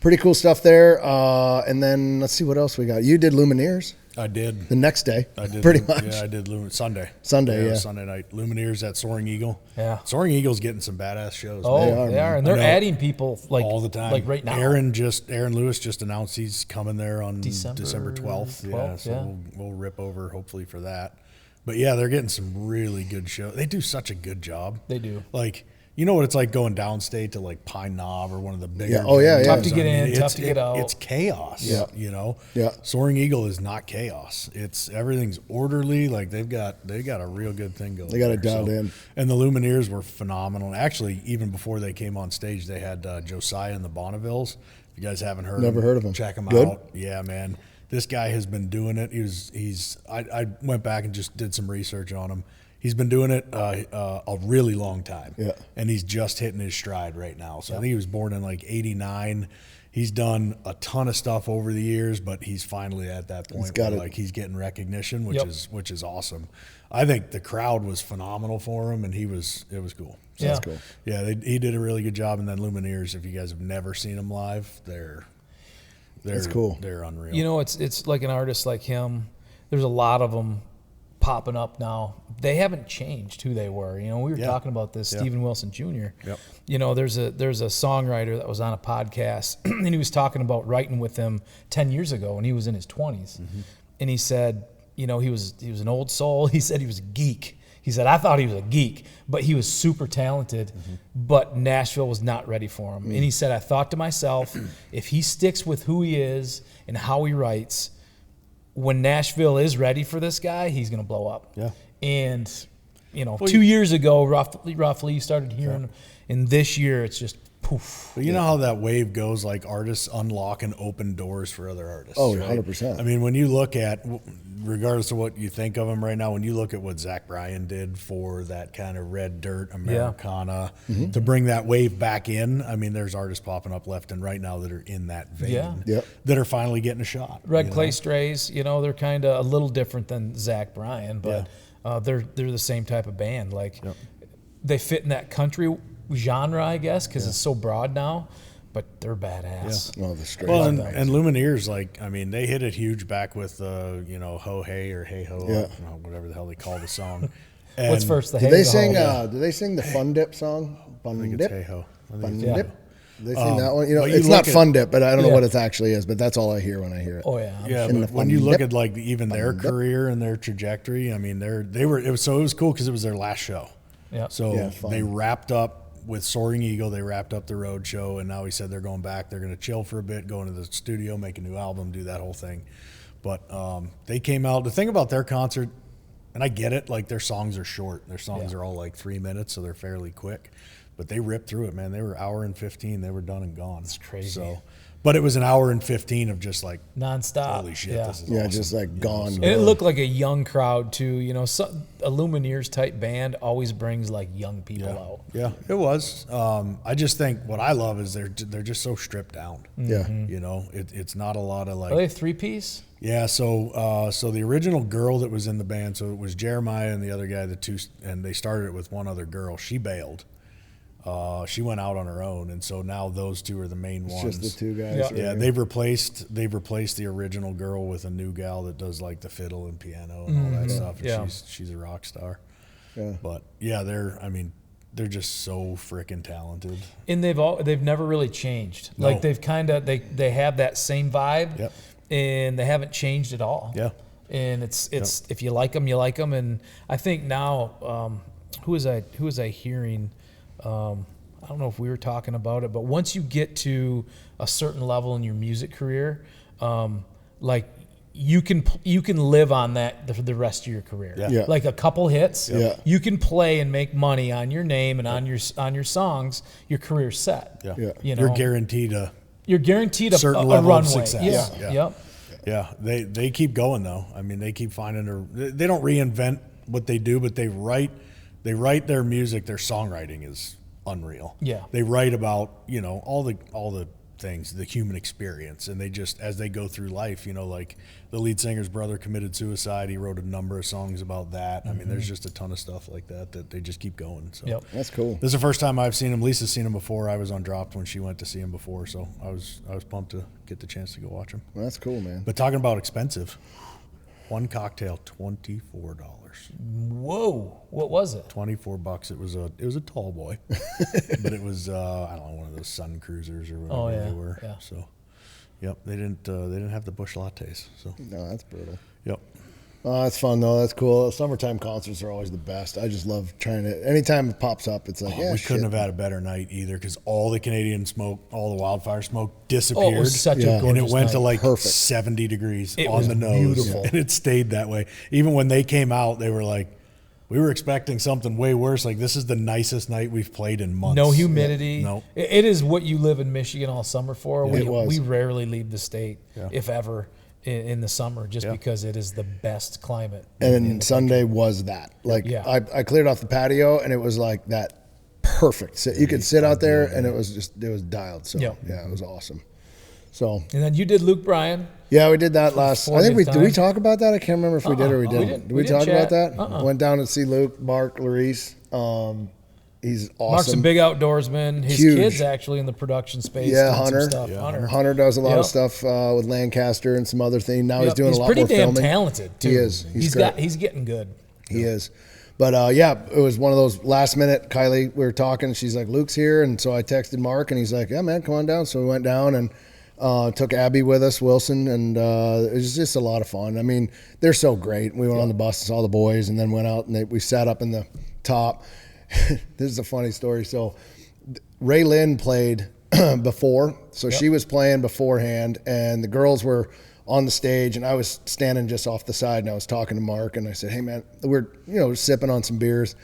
pretty cool stuff there. And then let's see what else we got. You did Lumineers I did. the next day. I did. Pretty much. Yeah, I did Sunday. Sunday, it was yeah. Sunday night. Lumineers at Soaring Eagle. Yeah. Soaring Eagle's getting some badass shows. Oh, man. they are, and they're adding people like all the time. like right now. Aaron Lewis just announced he's coming there on December December 12th. Yeah, 12th, so yeah. We'll rip over hopefully for that. But yeah, they're getting some really good shows. They do such a good job. They do. Like, you know what it's like going downstate to like Pine Knob or one of the bigger. Yeah. Oh, yeah, venues? yeah. Tough to get in, tough to get out. It's chaos. Yeah. You know. Yeah. Soaring Eagle is not chaos. It's everything's orderly. Like they got a real good thing going. They got it there. dialed in. And the Lumineers were phenomenal. Actually, even before they came on stage, they had Josiah and the Bonnevilles. If you guys haven't heard, Never heard of him. Check him Good? out. Yeah, man. This guy has been doing it. I went back and just did some research on him. He's been doing it a really long time. Yeah. And he's just hitting his stride right now. So I think he was born in like 89. He's done a ton of stuff over the years, but he's finally at that point where like he's getting recognition, which is awesome. I think the crowd was phenomenal for him, and it was cool. So, That's cool. Yeah, he did a really good job. And then Lumineers, if you guys have never seen them live, they're cool. They're unreal. You know, it's like an artist like him. There's a lot of them popping up now. They haven't changed who they were. You know, we were talking about this, Stephen Wilson Jr. Yep. You know, there's a songwriter that was on a podcast, and he was talking about writing with him 10 years ago when he was in his 20s. And he said, you know, he was an old soul. He said he was a geek. He said, I thought he was a geek, but he was super talented, but Nashville was not ready for him. And he said, I thought to myself, if he sticks with who he is and how he writes, when Nashville is ready for this guy, he's going to blow up. Yeah. And, you know, 2 years ago, roughly, you started hearing, and this year it's just poof. But you know how that wave goes, like artists unlock and open doors for other artists. Oh, right? 100%. I mean, when you look at, regardless of what you think of him right now, when you look at what Zach Bryan did for that kind of red dirt Americana to bring that wave back in, I mean, there's artists popping up left and right now that are in that vein that are finally getting a shot. Red Clay Strays, you know, they're kind of a little different than Zach Bryan, but they're the same type of band. Like they fit in that country genre, I guess, because it's so broad now. But they're badass. Oh, the straight. Well, and Lumineers, like, I mean, they hit it huge back with, you know, Ho Hey or Hey Ho, whatever the hell they call the song. And What's first, the Did Hey they or the sing? Ho? Do they sing the Fun Dip song? Fun I think Dip. it's Hey Ho. Fun Dip. They sing that one. You know, but you it's not look at- Fun Dip, but I don't know Yeah. what it actually is. But that's all I hear when I hear it. Oh, yeah. Yeah, In but the when you fun look dip. at like even their dip. career and their trajectory, I mean, it was cool because it was their last show. Yeah. So Yeah, fun. they wrapped up with Soaring Eagle. They wrapped up the road show, and now he said they're going back. They're going to chill for a bit, go into the studio, make a new album, do that whole thing. But they came out. The thing about their concert, and I get it, like their songs are short. Their songs are all like 3 minutes, so they're fairly quick. But they ripped through it, man. They were hour and 15. They were done and gone. It's crazy. So, But it was an hour and 15 of just like nonstop. Holy shit, Yeah. this is Yeah, awesome. just like gone. And it looked like a young crowd too. You know, a Lumineers type band always brings like young people out. Yeah, it was. I just think what I love is they're just so stripped down. Yeah. You know, it's not a lot of like. Are they 3-piece? Yeah, so the original girl that was in the band, so it was Jeremiah and the other guy, and they started it with one other girl. She bailed. She went out on her own, and so now those two are the main ones. Just the two guys. Yeah. right Yeah, here. they've replaced the original girl with a new gal that does like the fiddle and piano and all that stuff. And Yeah. she's a rock star. Yeah. But yeah, they're just so freaking talented. And they've never really changed. No. Like they've kind of they have that same vibe, Yep. and they haven't changed at all. Yeah. And it's if you like them, you like them. And I think now, who was I hearing? I don't know if we were talking about it, but once you get to a certain level in your music career, like you can live on that the rest of your career. Yeah. Yeah. Like a couple hits, Yeah. you can play and make money on your name and on your songs. Your career's set. Yeah. Yeah. You know, You're guaranteed a you're guaranteed a certain a level of runway. success. Yeah. Yeah. Yep. Yeah, they keep going though. I mean, they keep they don't reinvent what they do, but they write their music. Their songwriting is unreal. Yeah. They write about, you know, all the things, the human experience, and they just, as they go through life, you know, like the lead singer's brother committed suicide. He wrote a number of songs about that. I mean, there's just a ton of stuff like that they just keep going. So Yep. That's cool. this is the first time I've seen him. Lisa's seen him before. I was on Dropped when she went to see him before, so I was pumped to get the chance to go watch him. That's cool, man. But talking about expensive, one cocktail, $24. Whoa. What was it? $24. It was a tall boy, but it was I don't know, one of those Sun Cruisers or whatever Oh, yeah, they were. yeah. So, yep, they didn't have the Busch lattes. So, No, that's brutal. yep. Oh, that's fun though. That's cool. Summertime concerts are always the best. I just love trying to. Anytime it pops up, it's like, yeah, We shit. couldn't have had a better night either because all the Canadian smoke, all the wildfire smoke disappeared. Oh, it was such Yeah. a And gorgeous it went night. to like Perfect. 70 degrees It on was the nose. beautiful. And it stayed that way. Even when they came out, they were like, we were expecting something way worse. Like, this is the nicest night we've played in months. No humidity. No. It is what you live in Michigan all summer for. it was. We rarely leave the state, Yeah. if ever, in the summer, just Yeah. because it is the best climate. And in then the Sunday was that. Like Yeah. I cleared off the patio and it was like that perfect. So you could sit out there and it was dialed. So Yeah. yeah, it was awesome. So And then you did Luke Bryan. yeah, we did that last. I think did we 40th talk about that? I can't remember if we did or we We didn't. didn't. Did We we didn't talk about chat. that? Went down to see Luke, Mark, Larice. He's awesome. Mark's a big outdoorsman. His Huge. kid's actually in the production space. Yeah, doing some Hunter. stuff. Yeah, Hunter. Hunter does a lot Yep. of stuff with Lancaster and some other things. Now he's Yep. doing a lot pretty more damn filming. talented too. He is. He's great. He's getting good. He is. But yeah, it was one of those last minute. Kylie, we were talking. She's like, Luke's here. And so I texted Mark and he's like, yeah, man, come on down. So we went down and took Abby with us, Wilson. And it was just a lot of fun. I mean, they're so great. We went on the bus and saw the boys and then went out and we sat up in the top. This is a funny story. So Ray Lynn played before. So she was playing beforehand and the girls were on the stage and I was standing just off the side and I was talking to Mark and I said, hey man, we're, sipping on some beers.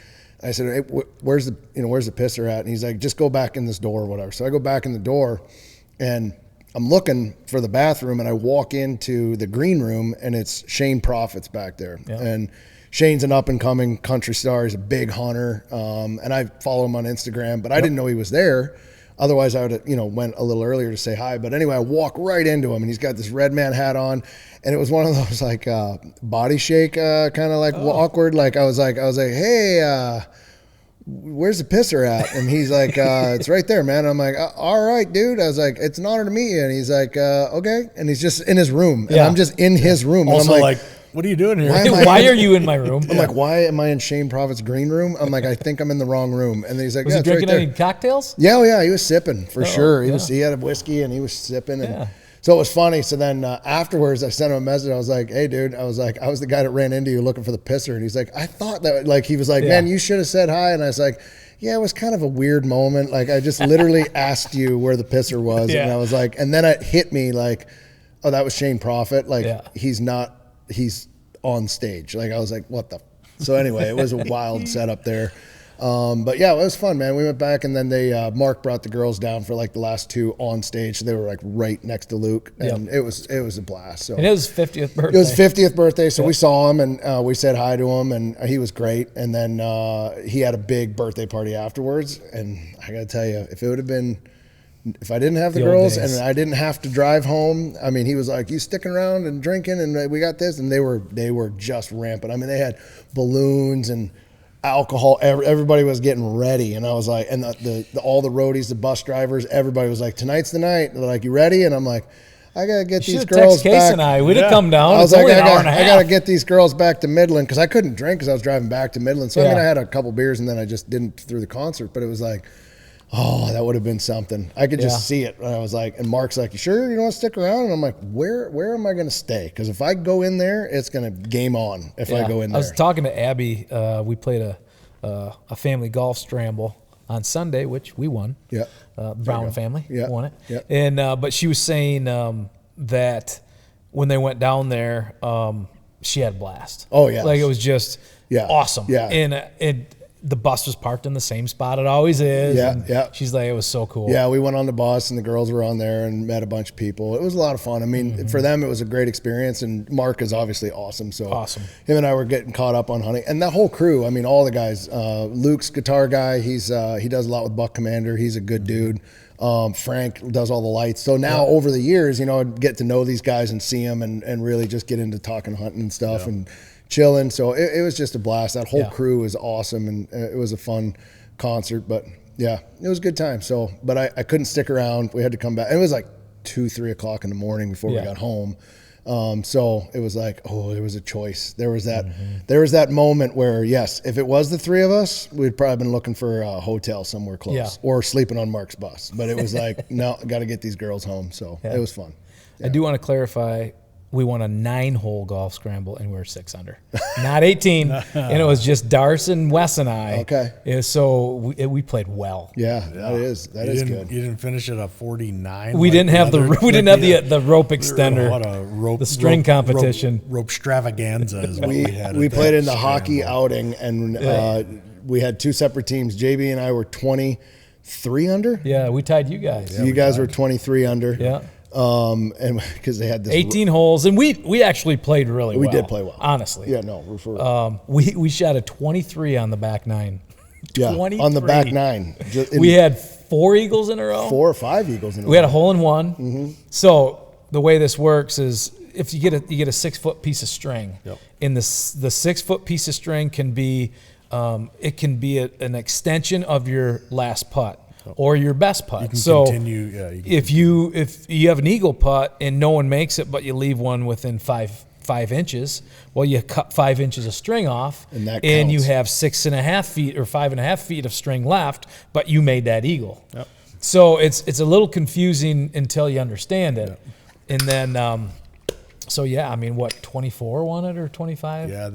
I said, hey, where's the pisser at? And he's like, just go back in this door or whatever. So I go back in the door and I'm looking for the bathroom and I walk into the green room and it's Shane Proffitt's back there. Yeah. And Shane's an up and coming country star. He's a big hunter. And I follow him on Instagram, but I didn't know he was there. Otherwise, I would have, went a little earlier to say hi. But anyway, I walk right into him, and he's got this red man hat on, and it was one of those like body shake, kind of like awkward. Like I was like, hey, where's the pisser at? And he's like, it's right there, man. I'm like, all right, dude. I was like, it's an honor to meet you. And he's like, okay. And he's just in his room, and Yeah. I'm just in his room. And Also, I'm like, what are you doing here? Why am I- Why are you in my room? I'm like, why am I in Shane Proffitt's green room? I'm like, I think I'm in the wrong room. And then he's like, Was yeah, he it's right drinking there. any cocktails? Yeah, yeah, he was sipping for sure. He yeah. he had a whiskey and he was sipping, and Yeah. so it was funny. So then afterwards, I sent him a message. I was like, "Hey, dude," I was the guy that ran into you looking for the pisser, and he's like, "I thought that." Like he was like, Yeah. "Man, you should have said hi," and I was like, "Yeah, it was kind of a weird moment. Like I just literally asked you where the pisser was, Yeah. and I was like, and then it hit me like, oh, that was Shane Proffitt. Like Yeah. he's on stage. Like I was like, what the. So anyway, it was a wild setup there. But yeah, it was fun, man. We went back, and then Mark brought the girls down for like the last two on stage. So they were like right next to Luke, and it was a blast. So And it was his 50th birthday. it was 50th birthday, so we saw him and we said hi to him, and he was great. And then he had a big birthday party afterwards. And I got to tell you, if I didn't have the The old girls days. and I didn't have to drive home, I mean, he was like, "You sticking around and drinking, and we got this," and they were just rampant. I mean, they had balloons and alcohol. Everybody was getting ready, and I was like, and all the roadies, the bus drivers, everybody was like, "Tonight's the night." They're like, "You ready?" And I'm like, "I gotta get these Should girls text Case back." and I. We'd have come down. I was It's like, only an hour and a I half. gotta get these girls back to Midland because I couldn't drink because I was driving back to Midland. So I mean, Yeah. I had a couple beers and then I just didn't through the concert. But it was like, oh, that would have been something. I could just see it. And I was like, and Mark's like, "You sure you don't want to stick around?" And I'm like, where am I going to stay? Because if I go in there, it's going to game on if I go in there. I was talking to Abby. We played a family golf scramble on Sunday, which we won. Yeah. The Brown family won it. Yeah. And but she was saying that when they went down there, she had a blast. Oh, yeah. Like it was just awesome. Yeah. And the bus was parked in the same spot it always is. Yeah, and yeah. She's like, it was so cool. Yeah, we went on the bus and the girls were on there and met a bunch of people. It was a lot of fun. I mean, for them, it was a great experience. And Mark is obviously awesome. So Awesome. Him and I were getting caught up on hunting, and that whole crew. I mean, all the guys. Luke's guitar guy. He does a lot with Buck Commander. He's a good dude. Frank does all the lights. So now over the years, I get to know these guys and see them and really just get into talking hunting and stuff and chilling. So it was just a blast. That whole crew was awesome, and it was a fun concert. But yeah, it was a good time. So, but I couldn't stick around. We had to come back. It was like 2-3 o'clock in the morning before we got home. So it was like, there was a choice. There was that moment where, yes, if it was the three of us, we'd probably been looking for a hotel somewhere close or sleeping on Mark's bus. But it was like, no, got to get these girls home. So it was fun. I do want to clarify, we won a 9-hole golf scramble and we were 6 under, not 18. And it was just Darce and Wes and I. Okay. And so we played well. Yeah, that is good. You didn't finish it at 49. We didn't have the rope extender. What a rope, the string competition. Rope extravaganza is what we had. We at played that in the hockey scramble. outing, and we had 2 separate teams. JB and I were 23 under. Yeah, we tied you guys. You guys were 23 under. Yeah. And because they had this 18 holes, and we actually played really well. We did play well, honestly. Yeah, no, we're for we shot a 23 on the back 9. yeah, on the back 9. We had 4 eagles in a row. 4 or 5 eagles in a row. We had a hole in one. So the way this works is if you get a 6-foot piece of string, and the 6-foot piece of string can be it can be an extension of your last putt or your best putt. You can so continue. Yeah, if you have an eagle putt and no one makes it, but you leave one within 5 inches, well, you cut 5 inches of string off, And that and you counts. have 6.5 feet or 5.5 feet of string left, but you made that eagle. So it's a little confusing until you understand it, and then so yeah, I mean, what 24 won it or 25? Yeah,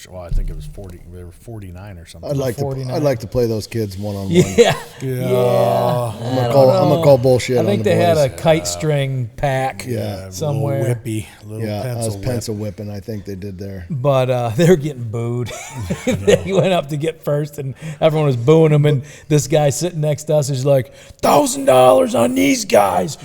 well, I think it was 40. They were 49 or something. I'd like 49. to play those kids one-on-one. Yeah. I'm gonna call bullshit. I think on the they had boys. a kite string pack somewhere. Little whippy, little Yeah, that was pencil whip. pencil whipping. I think they did there. But they were getting booed. They went up to get first, and everyone was booing them. And this guy sitting next to us is like, $1,000 on these guys,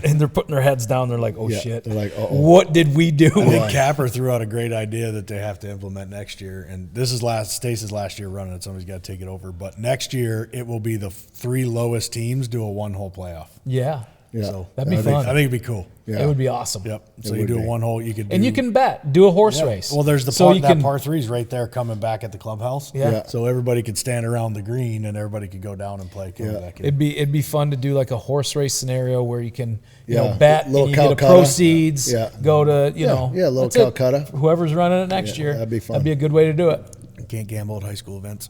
and they're putting their heads down. They're like, oh shit, they're like, uh-oh. What did we do? I think Capper threw out a great idea that they have to implement next year, and this is Stace's last year running it. Somebody's got to take it over. But next year, it will be the 3 lowest teams do a 1-hole playoff. Yeah, So that'd be I fun. think it'd be cool. Yeah. It would be awesome. Yep. So It you would do a be. 1-hole. You could do, And you can do a horse yeah. race. Well, there's So you that can- par 3's right there coming back at the clubhouse. Yeah. So everybody could stand around the green and everybody could go down and play. Back in. It'd be fun to do like a horse race scenario where you can Yeah. bet Little and you get a Calcutta. proceeds Yeah. go to Yeah, a little that's it. Calcutta. Whoever's running it next Yeah, year, that'd be fun. That'd be a good way to do it. You can't gamble at high school events.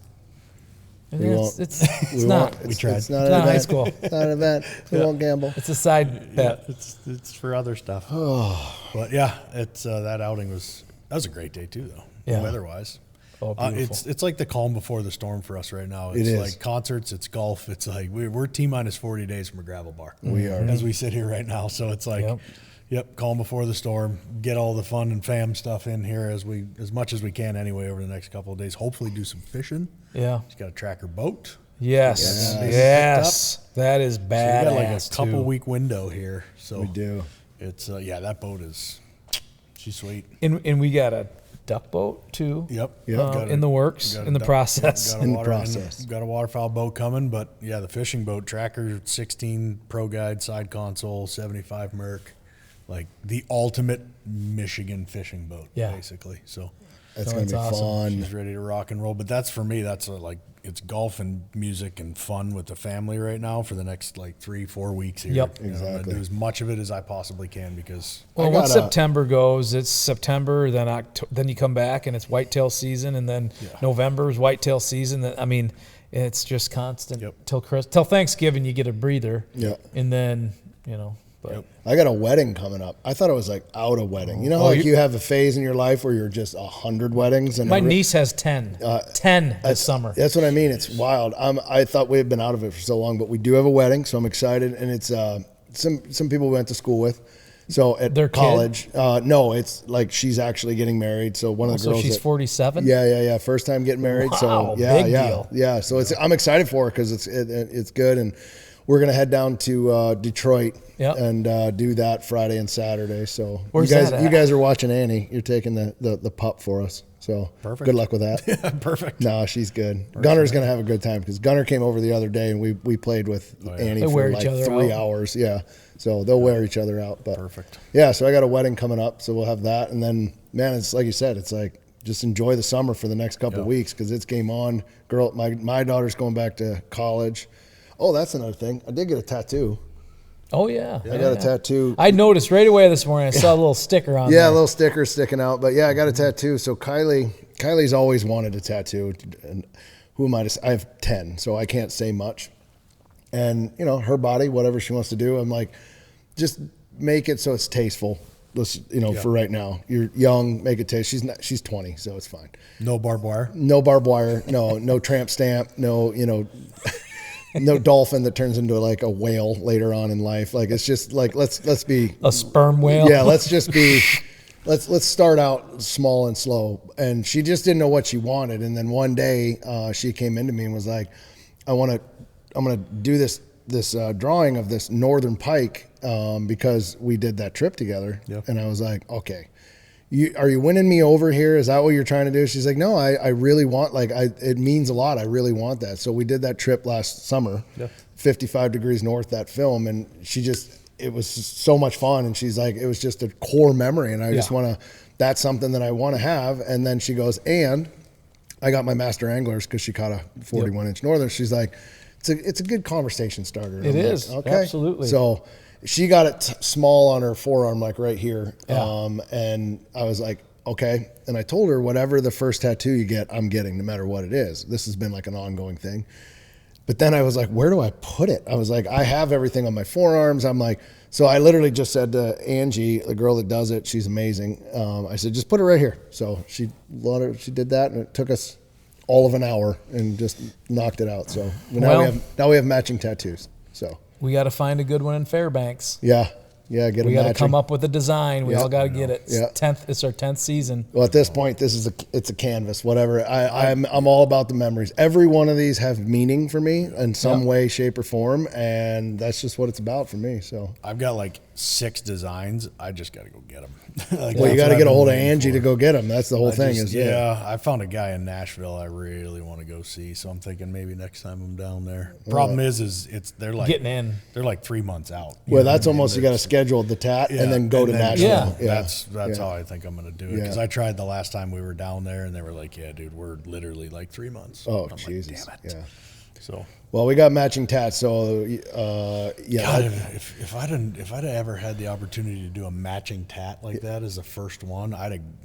And We it's won't. it's not. We tried. It's not It's not an high event. school. It's not an event. We won't gamble. It's a side bet. It's for other stuff. But yeah, it's that outing was a great day too, though. Yeah. Weather-wise. Oh, beautiful. It's like the calm before the storm for us right now. It It's is. like concerts, it's golf. It's like we're T-minus 40 days from a gravel bar. We are. as we sit here right now. So it's like, Yep. Yep, calm before the storm. Get all the fun and fam stuff in here as much as we can anyway over the next couple of days. Hopefully do some fishing. Yeah. She's got a tracker boat. Yes. Yes. That is badass. So we got like a couple week window here. So We do. It's that boat she's sweet. And we got a duck boat too. Yep. In the works, in the process. Got a waterfowl boat coming, but yeah, the fishing boat, tracker, 16 Pro Guide, side console, 75 Merc, like the ultimate Michigan fishing boat, basically. So That's going to be awesome. fun. she's ready to rock and roll. But that's for me. That's it's golf and music and fun with the family right now for the next 3-4 weeks here. Yep. I'm going to Exactly. do as much of it as I possibly can because Well, once September goes, it's September, then then you come back and it's whitetail season, and then November is whitetail season. I mean, it's just constant till Thanksgiving. You get a breather, and then But I got a wedding coming up. I thought it was out a wedding. You know, you have a phase in your life where you're just 100 weddings. And my niece has 10. 10 this summer. That's what I mean. It's wild. I thought we had been out of it for so long, but we do have a wedding, so I'm excited. And it's some people we went to school with. So at Their college, no, it's she's actually getting married. So one of the girls. So she's 47. Yeah. First time getting married. Wow, so big deal. Yeah. So I'm excited for her because it's good, and we're gonna head down to Detroit and do that Friday and Saturday. So Where's you guys, that at? you guys are watching Annie. You're taking the pup for us. So Perfect. Good luck with that. Perfect. No, she's good. Gunner's gonna have a good time because Gunner came over the other day and we played with Annie They for wear each other 3 out. hours. Yeah. So they'll wear each other out. But Perfect. Yeah. So I got a wedding coming up. So we'll have that, and then it's like you said, it's just enjoy the summer for the next couple of weeks because it's game on. My daughter's going back to college. Oh, that's another thing. I did get a tattoo. Oh, yeah. I got a tattoo. I noticed right away this morning. I saw a little sticker on Yeah, there. a little sticker sticking out. But yeah, I got a tattoo. So Kylie's always wanted a tattoo. And who am I to say? I have 10, so I can't say much. And, her body, whatever she wants to do, I'm like, just make it so it's tasteful. Let's, for right now. You're young, make it taste. She's 20, so it's fine. No barbed wire. No barbed wire. No tramp stamp. No, no dolphin that turns into a whale later on in life. It's just let's be a sperm whale. Yeah, let's just be let's start out small and slow. And she just didn't know what she wanted. And then one day she came into me and was like, I'm gonna do this drawing of this northern pike because we did that trip together. Yep. And I was like, okay. Are you winning me over here? Is that what you're trying to do? She's like, no, I really want, it means a lot. I really want that. So we did that trip last summer, 55 degrees north, that film. And it was so much fun. And she's like, it was just a core memory. And I just that's something that I want to have. And then she goes, and I got my master anglers because she caught a 41-inch northern. She's like, it's a good conversation starter. It is. Like, okay. Absolutely. So she got it small on her forearm, right here. Yeah. And I was like, okay. And I told her, whatever the first tattoo you get, I'm getting no matter what it is. This has been an ongoing thing. But then I was like, where do I put it? I was like, I have everything on my forearms. I'm like, so I literally just said to Angie, the girl that does it, she's amazing. I said, just put it right here. So she did that, and it took us all of an hour and just knocked it out. So now we have matching tattoos. So We got to find a good one in Fairbanks. yeah, get We a got to matching. come up with a design. We all got to get it. Yeah. It's our 10th season. Well, at this point, it's a canvas. Whatever. I'm all about the memories. Every one of these have meaning for me in some way, shape, or form, and that's just what it's about for me. So I've got 6 designs. I just got to go get them. well, you got to get a hold of Angie to go get them. That's the whole thing. I found a guy in Nashville I really want to go see, so I'm thinking maybe next time I'm down there. Problem is they're Getting in. They're 3 months out. Well, that's almost you got to schedule the tat and then go to Nashville. Yeah. That's how I think I'm going to do it because I tried the last time we were down there and they were like, "Yeah, dude, we're literally 3 months." Oh, I'm Jesus. Like, damn it. Yeah. So. Well, we got matching tats, so God, if I'd ever had the opportunity to do a matching tat like that as the first one,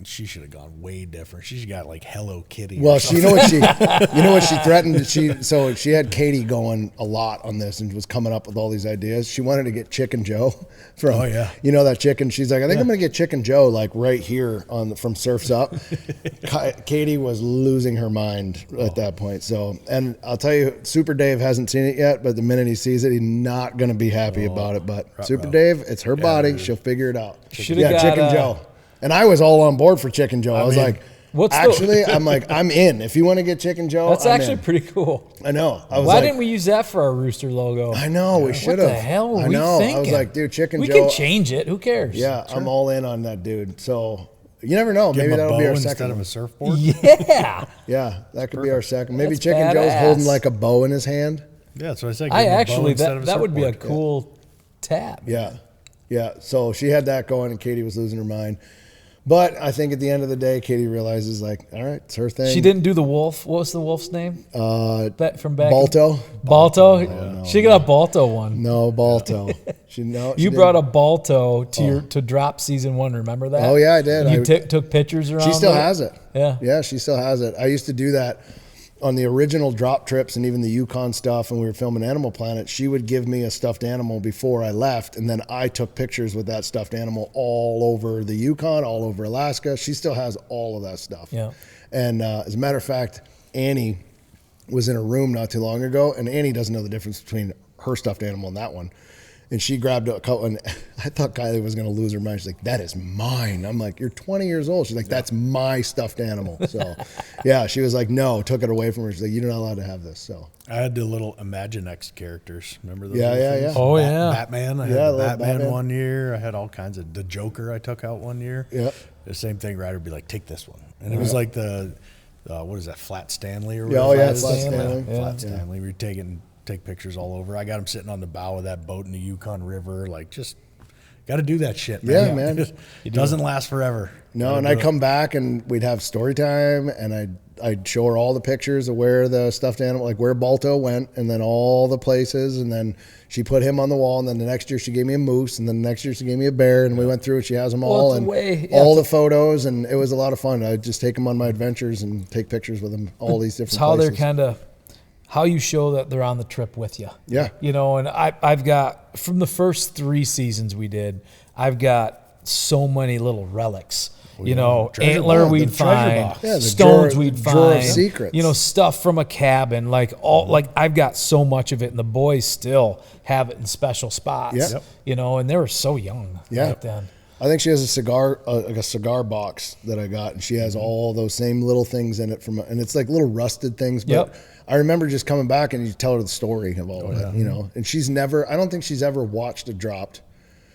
she should have gone way different. She's got Hello Kitty. Well, you know what she threatened. She had Katie going a lot on this and was coming up with all these ideas. She wanted to get Chicken Joe from that chicken. She's like, I think I'm going to get Chicken Joe right here from Surf's Up. Katie was losing her mind at that point. So, and I'll tell you, Super Dave Dave hasn't seen it yet, but the minute he sees it, he's not going to be happy about it. But Super Dave, it's her body. She'll figure it out. Should've got, Chicken Joe. And I was all on board for Chicken Joe. I was like, I'm like, I'm in. If you want to get Chicken Joe, That's I'm actually in. pretty cool. I know. Why didn't we use that for our rooster logo? I know, we should have. What the hell were I we know. thinking? I was like, dude, Chicken we Joe. can change it. Who cares? Yeah, I'm all in on that, dude. So you never know. Give Maybe him a that'll be bow our instead second. of a surfboard. Yeah. Yeah, that could be our second. Maybe That's Chicken Joe's badass. holding like a bow in his hand. Yeah, that's what I said. I Give him a bow actually, instead of a that would be a surfboard. cool tab. Yeah. Yeah. So she had that going, and Katie was losing her mind. But I think at the end of the day, Katie realizes, like, all right, it's her thing. She didn't do the wolf. What was the wolf's name? From back. Balto? Balto. no, She got a Balto one. No, Balto. She You brought a Balto to drop season 1. Remember that? Oh, yeah, I did. You took pictures around. She still it? has it. Yeah. Yeah, she still has it. I used to do that on the original drop trips and even the Yukon stuff when we were filming Animal Planet. She would give me a stuffed animal before I left, and then I took pictures with that stuffed animal all over the Yukon, all over Alaska. She still has all of that stuff. Yeah. And as a matter of fact, Annie was in a room not too long ago, and Annie doesn't know the difference between her stuffed animal and that one. And she grabbed a couple, and I thought Kylie was going to lose her mind. She's like, that is mine. I'm like, you're 20 years old. She's like, that's my stuffed animal. So, yeah, she was like, no, took it away from her. She's like, you're not allowed to have this. So I had the little Imaginext characters. Remember those? Yeah, little yeah, things? yeah. Oh, yeah. Batman. I Yeah, had the little Batman, Batman. one year. I had all kinds of the Joker I took out one year. Yep. The same thing. Ryder would be like, take this one, and it was like the what is that? Flat Stanley or Yeah, whatever. oh, yeah, it is? Flat Stanley. Yeah. Flat Stanley. We take pictures all over. I got him sitting on the bow of that boat in the Yukon River. Like, just got to do that shit, man. Yeah, man. It doesn't last forever. no, Gotta and do I'd it. come back and we'd have story time, and I'd show her all the pictures of where the stuffed animal, like where Balto went, and then all the places, and then she put him on the wall, and then the next year she gave me a moose, and then the next year she gave me a bear, and we went through and she has them all, it's a and way- all the photos, and it was a lot of fun. I'd just take them on my adventures and take pictures with them, all these different It's how places. they're kind of, how you show that they're on the trip with you. Yeah. You know, and I've got, from the first 3 seasons we did, I've got so many little relics. You know, Treasure antler box. we'd The treasure find, box. Yeah, the stones drawer- we'd drawer of find, secrets. you know, stuff from a cabin, like I've got so much of it, and the boys still have it in special spots. Yep. You know, and they were so young back then. I think she has a cigar, like a cigar box that I got, and she has all those same little things in it and it's like little rusted things. But Yep. I remember just coming back and you tell her the story of all of it, you know. And I don't think she's ever watched it dropped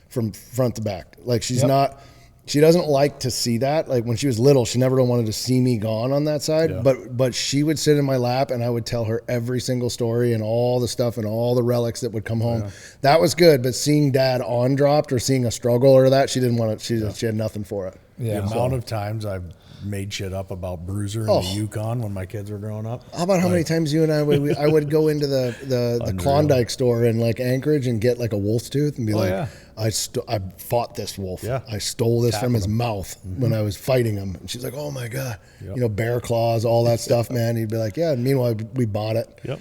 from front to back. Like she's not. She doesn't like to see that. Like when she was little, she never wanted to see me gone on that side. Yeah. But she would sit in my lap and I would tell her every single story and all the stuff and all the relics that would come home. That was good. But seeing Dad on dropped or seeing a struggle or that, she didn't want it. She had nothing for it. Yeah. The amount of times I've made shit up about Bruiser in the Yukon when my kids were growing up. How about how many times you and I would go into the Klondike store in like Anchorage and get like a wolf's tooth and be like, yeah. I fought this wolf. Yeah. I stole this from his mouth when I was fighting him. And she's like, oh my God, you know, bear claws, all that stuff, man. He'd be like, yeah. And meanwhile, we bought it. Yep.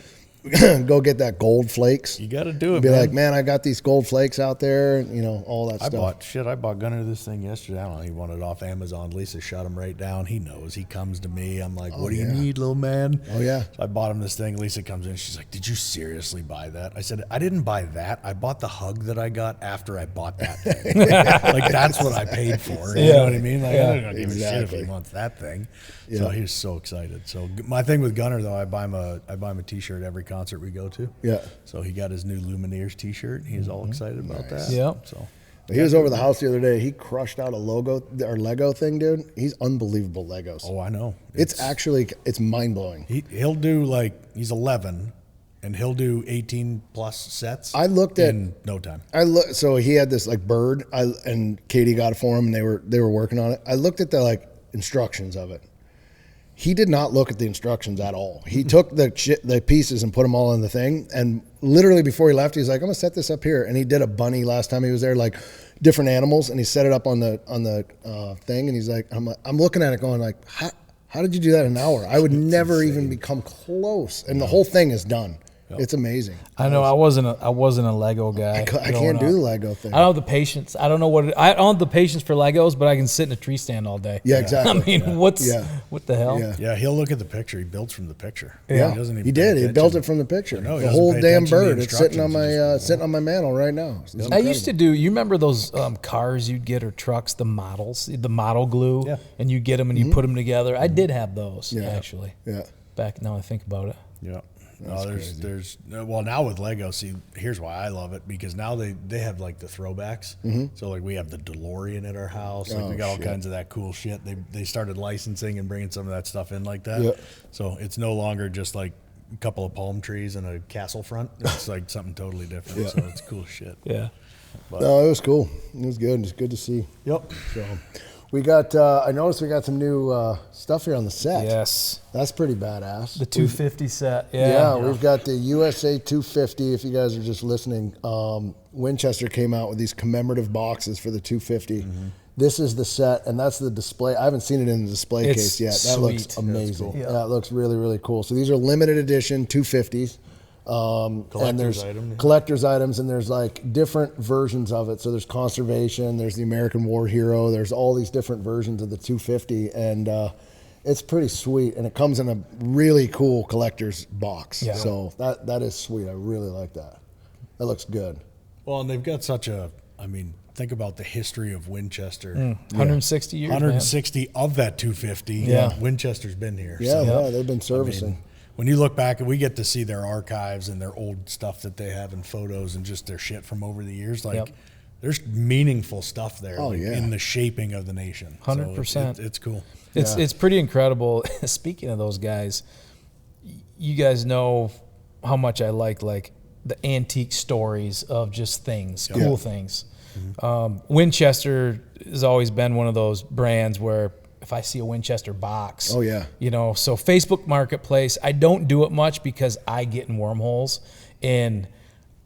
Go get that gold flakes. You got to do it, Be man. like, man, I got these gold flakes out there, and you know, all that I stuff. bought Gunner this thing yesterday. I don't know. He wanted it off Amazon. Lisa shut him right down. He knows. He comes to me. I'm like, what do you need, little man? Oh, yeah. So I bought him this thing. Lisa comes in. She's like, did you seriously buy that? I said, I didn't buy that. I bought the hug that I got after I bought that thing. Like, that's what I paid for. You know what I mean? Like, I don't give a shit if Exactly. he wants that thing. So he was so excited. So my thing with Gunner, though, I buy him a T-shirt every concert we go to. Yeah. So he got his new Lumineers T-shirt. He was all excited about that. Yeah. So He was over the house the other day. He crushed out a Lego thing, dude. He's unbelievable Legos. I know. It's mind blowing. He'll do he's 11, and he'll do 18 plus sets. I looked at in no time. So he had this like bird, and Katie got it for him, and they were working on it. I looked at the instructions of it. He did not look at the instructions at all. He took the pieces and put them all in the thing, and literally before he left, he's like, "I'm gonna set this up here." And he did a bunny last time he was there, like different animals, and he set it up on the thing. And he's like, "I'm looking at it, going like, how did you do that in an hour? I would never even become close." And the whole thing is done. It's amazing. I know I wasn't a Lego guy. I growing can't do up. the Lego thing. I don't have the patience. I don't know I don't have the patience for Legos, but I can sit in a tree stand all day. Yeah, exactly. I mean, what the hell? Yeah. Yeah, he'll look at the picture. He builds from the picture. Yeah, he doesn't even he pay did. He attention. built it from the picture. No, he the doesn't whole pay damn attention to the bird. It's sitting on instructions. my on my mantle right now. It's I incredible. used to do. You remember those cars you'd get or trucks, the models, the model glue, Yeah. and you get them and you put them together. I did have those actually. Yeah. Back now I think about it. Yeah. No, there's well, now with Lego, see, here's why I love it, because now they have like the throwbacks. So like we have the DeLorean at our house. Like we got all kinds of that cool shit. They started licensing and bringing some of that stuff in like that. Yeah. So it's no longer just like a couple of palm trees and a castle front. It's like something totally different. So it's cool shit. Yeah. No, it was cool. It was good. It's good to see. Yep. So we got. I noticed we got some new stuff here on the set. Yes. That's pretty badass. The 250 set. Yeah, we've got the USA 250. If you guys are just listening, Winchester came out with these commemorative boxes for the 250. This is the set, and that's the display. I haven't seen it in the display It's case yet. That sweet. looks amazing. cool. Yeah. That looks really, really cool. So these are limited edition 250s. And there's item, yeah. collector's items, and there's like different versions of it. So there's conservation, there's the American War Hero, there's all these different versions of the 250, and it's pretty sweet. And it comes in a really cool collector's box. Yeah. So that is sweet. I really like that. That looks good. Well, and they've got such a, I mean, think about the history of Winchester. 160 years. 160 of that 250. Yeah. Winchester's been here. Yeah, So, yeah, they've been servicing. when you look back and we get to see their archives and their old stuff that they have in photos and just their shit from over the years, like Yep. there's meaningful stuff there Oh, like, yeah. in the shaping of the nation. So 100%. it's cool. It's pretty incredible. Speaking of those guys, you guys know how much I like the antique stories of just things, cool things. Winchester has always been one of those brands where if I see a Winchester box, Oh, yeah. so Facebook Marketplace, I don't do it much because I get in wormholes and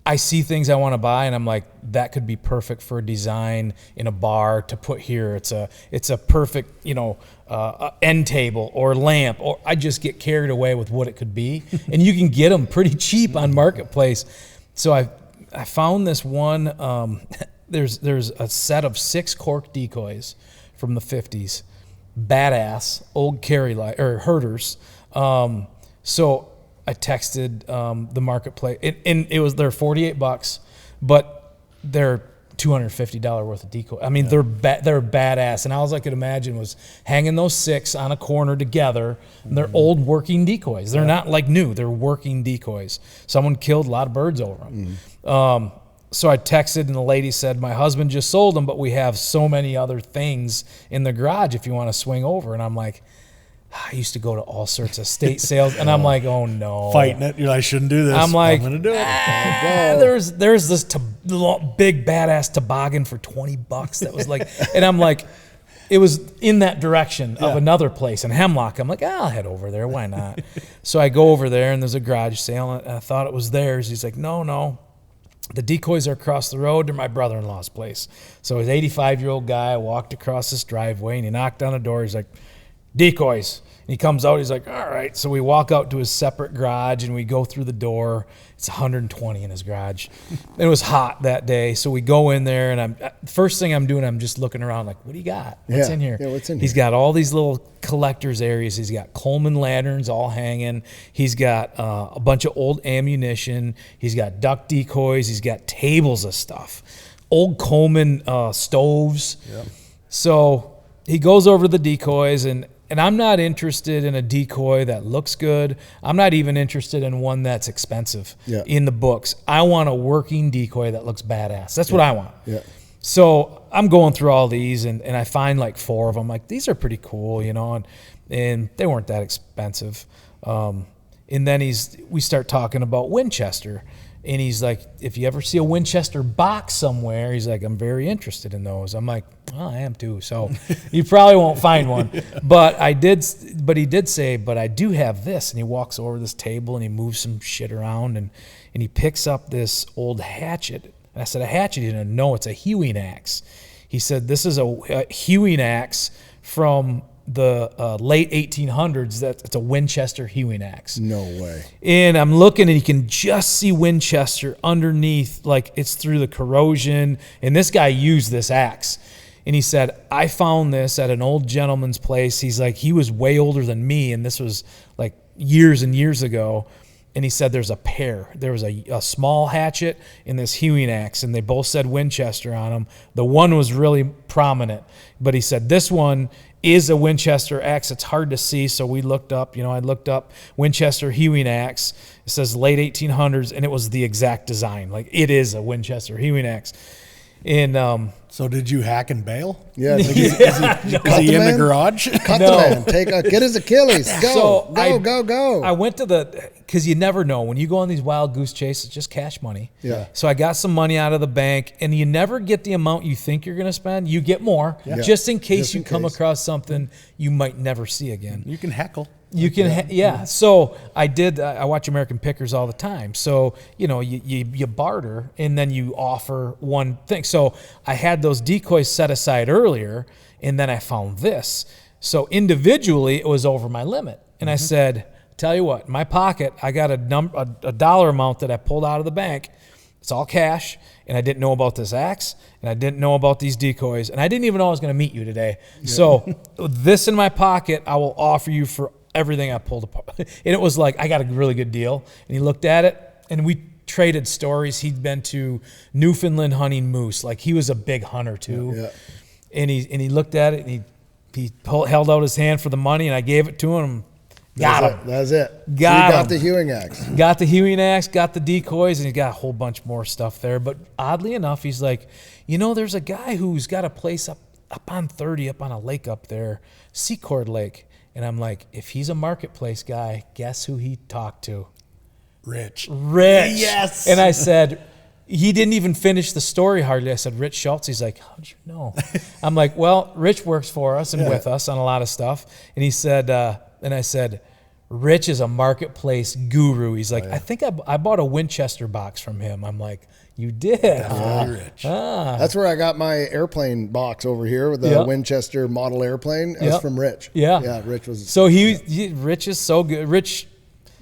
I see things I want to buy and I'm like, that could be perfect for a design in a bar to put here. It's a perfect, end table or lamp, or I just get carried away with what it could be. And you can get them pretty cheap on Marketplace. So I found this one, there's a set of 6 cork decoys from the 50s. Badass old carry light or herders. So I texted the Marketplace, and they're $48, but they're $250 worth of decoy. I mean, they're badass, and all I could imagine was hanging those 6 on a corner together. And they're old working decoys. They're not like new. They're working decoys. Someone killed a lot of birds over them. So I texted, and the lady said, my husband just sold them, but we have so many other things in the garage if you want to swing over. And I'm like, I used to go to all sorts of estate sales, and I'm like, oh no. Fighting it. I shouldn't do this. I'm like, I'm going to do it. there's this big badass toboggan for $20 that was like, and I'm like, it was in that direction of another place in Hemlock. I'm like, I'll head over there. Why not? So I go over there, and there's a garage sale, and I thought it was theirs. He's like, no. The decoys are across the road. They're my brother-in-law's place. So his 85-year-old guy walked across this driveway, and he knocked on the door. He's like, decoys. And he comes out. He's like, all right. So we walk out to his separate garage, and we go through the door. It's 120 in his garage. It was hot that day. So we go in there, and first thing I'm doing, I'm just looking around like, what do you got? What's in here? Yeah, what's in He's here? got all these little collector's areas. He's got Coleman lanterns all hanging. He's got a bunch of old ammunition. He's got duck decoys. He's got tables of stuff. Old Coleman stoves. Yeah. So he goes over the decoys, and I'm not interested in a decoy that looks good. I'm not even interested in one that's expensive in the books. I want a working decoy that looks badass. That's what I want. Yeah. So I'm going through all these, and I find like 4 of them. Like, these are pretty cool, and they weren't that expensive. And then we start talking about Winchester. And he's like, if you ever see a Winchester box somewhere, he's like, I'm very interested in those. I'm like, well, I am too. So you probably won't find one. But he did say, but I do have this. And he walks over this table and he moves some shit around and he picks up this old hatchet. And I said, a hatchet? He didn't know. It's a hewing axe. He said, this is a hewing axe from the late 1800s. It's a Winchester hewing axe. No way. And I'm looking, and you can just see Winchester underneath, like it's through the corrosion. And this guy used this axe. And he said, I found this at an old gentleman's place. He's like, he was way older than me, and this was like years and years ago. And he said there's a pair. There was a small hatchet and this hewing axe, and they both said Winchester on them. The one was really prominent, but he said this one is a Winchester axe. It's hard to see, so we looked up. I looked up Winchester hewing axe. It says late 1800s, and it was the exact design. Like, it is a Winchester hewing axe. And So did you hack and bail? Yeah. Is he in the garage? Cut the man. Get his Achilles. Go. So Go. I went to because you never know. When you go on these wild goose chases, just cash money. Yeah. So I got some money out of the bank, and you never get the amount you think you're going to spend. You get more, just in case you come across something you might never see again. You can heckle. You can, So I did. I watch American Pickers all the time. So you barter, and then you offer one thing. So I had those decoys set aside earlier, and then I found this. So individually, it was over my limit, and I said, "Tell you what, in my pocket, I got a dollar amount that I pulled out of the bank. It's all cash, and I didn't know about this axe, and I didn't know about these decoys, and I didn't even know I was going to meet you today. Yeah. So this in my pocket, I will offer you for everything I pulled apart." And it was like, I got a really good deal. And he looked at it, and we traded stories. He'd been to Newfoundland hunting moose. Like, he was a big hunter too. Yeah. And he looked at it, and he held out his hand for the money, and I gave it to him. Got him. That's it. Got the hewing axe. Got the hewing axe, got the decoys, and he's got a whole bunch more stuff there. But oddly enough, he's like, there's a guy who's got a place up on 30, up on a lake up there, Secord Lake. And I'm like, if he's a marketplace guy, guess who he talked to? Rich. Yes. And I said, he didn't even finish the story hardly. I said, Rich Schultz. He's like, how'd you know? I'm like, well, Rich works for us and with us on a lot of stuff. And he said, and I said, Rich is a marketplace guru. He's like, I think I bought a Winchester box from him. I'm like, you did? Rich. That's where I got my airplane box over here with the Winchester model airplane. That's from Rich. Yeah, Rich was. So Rich is so good. Rich,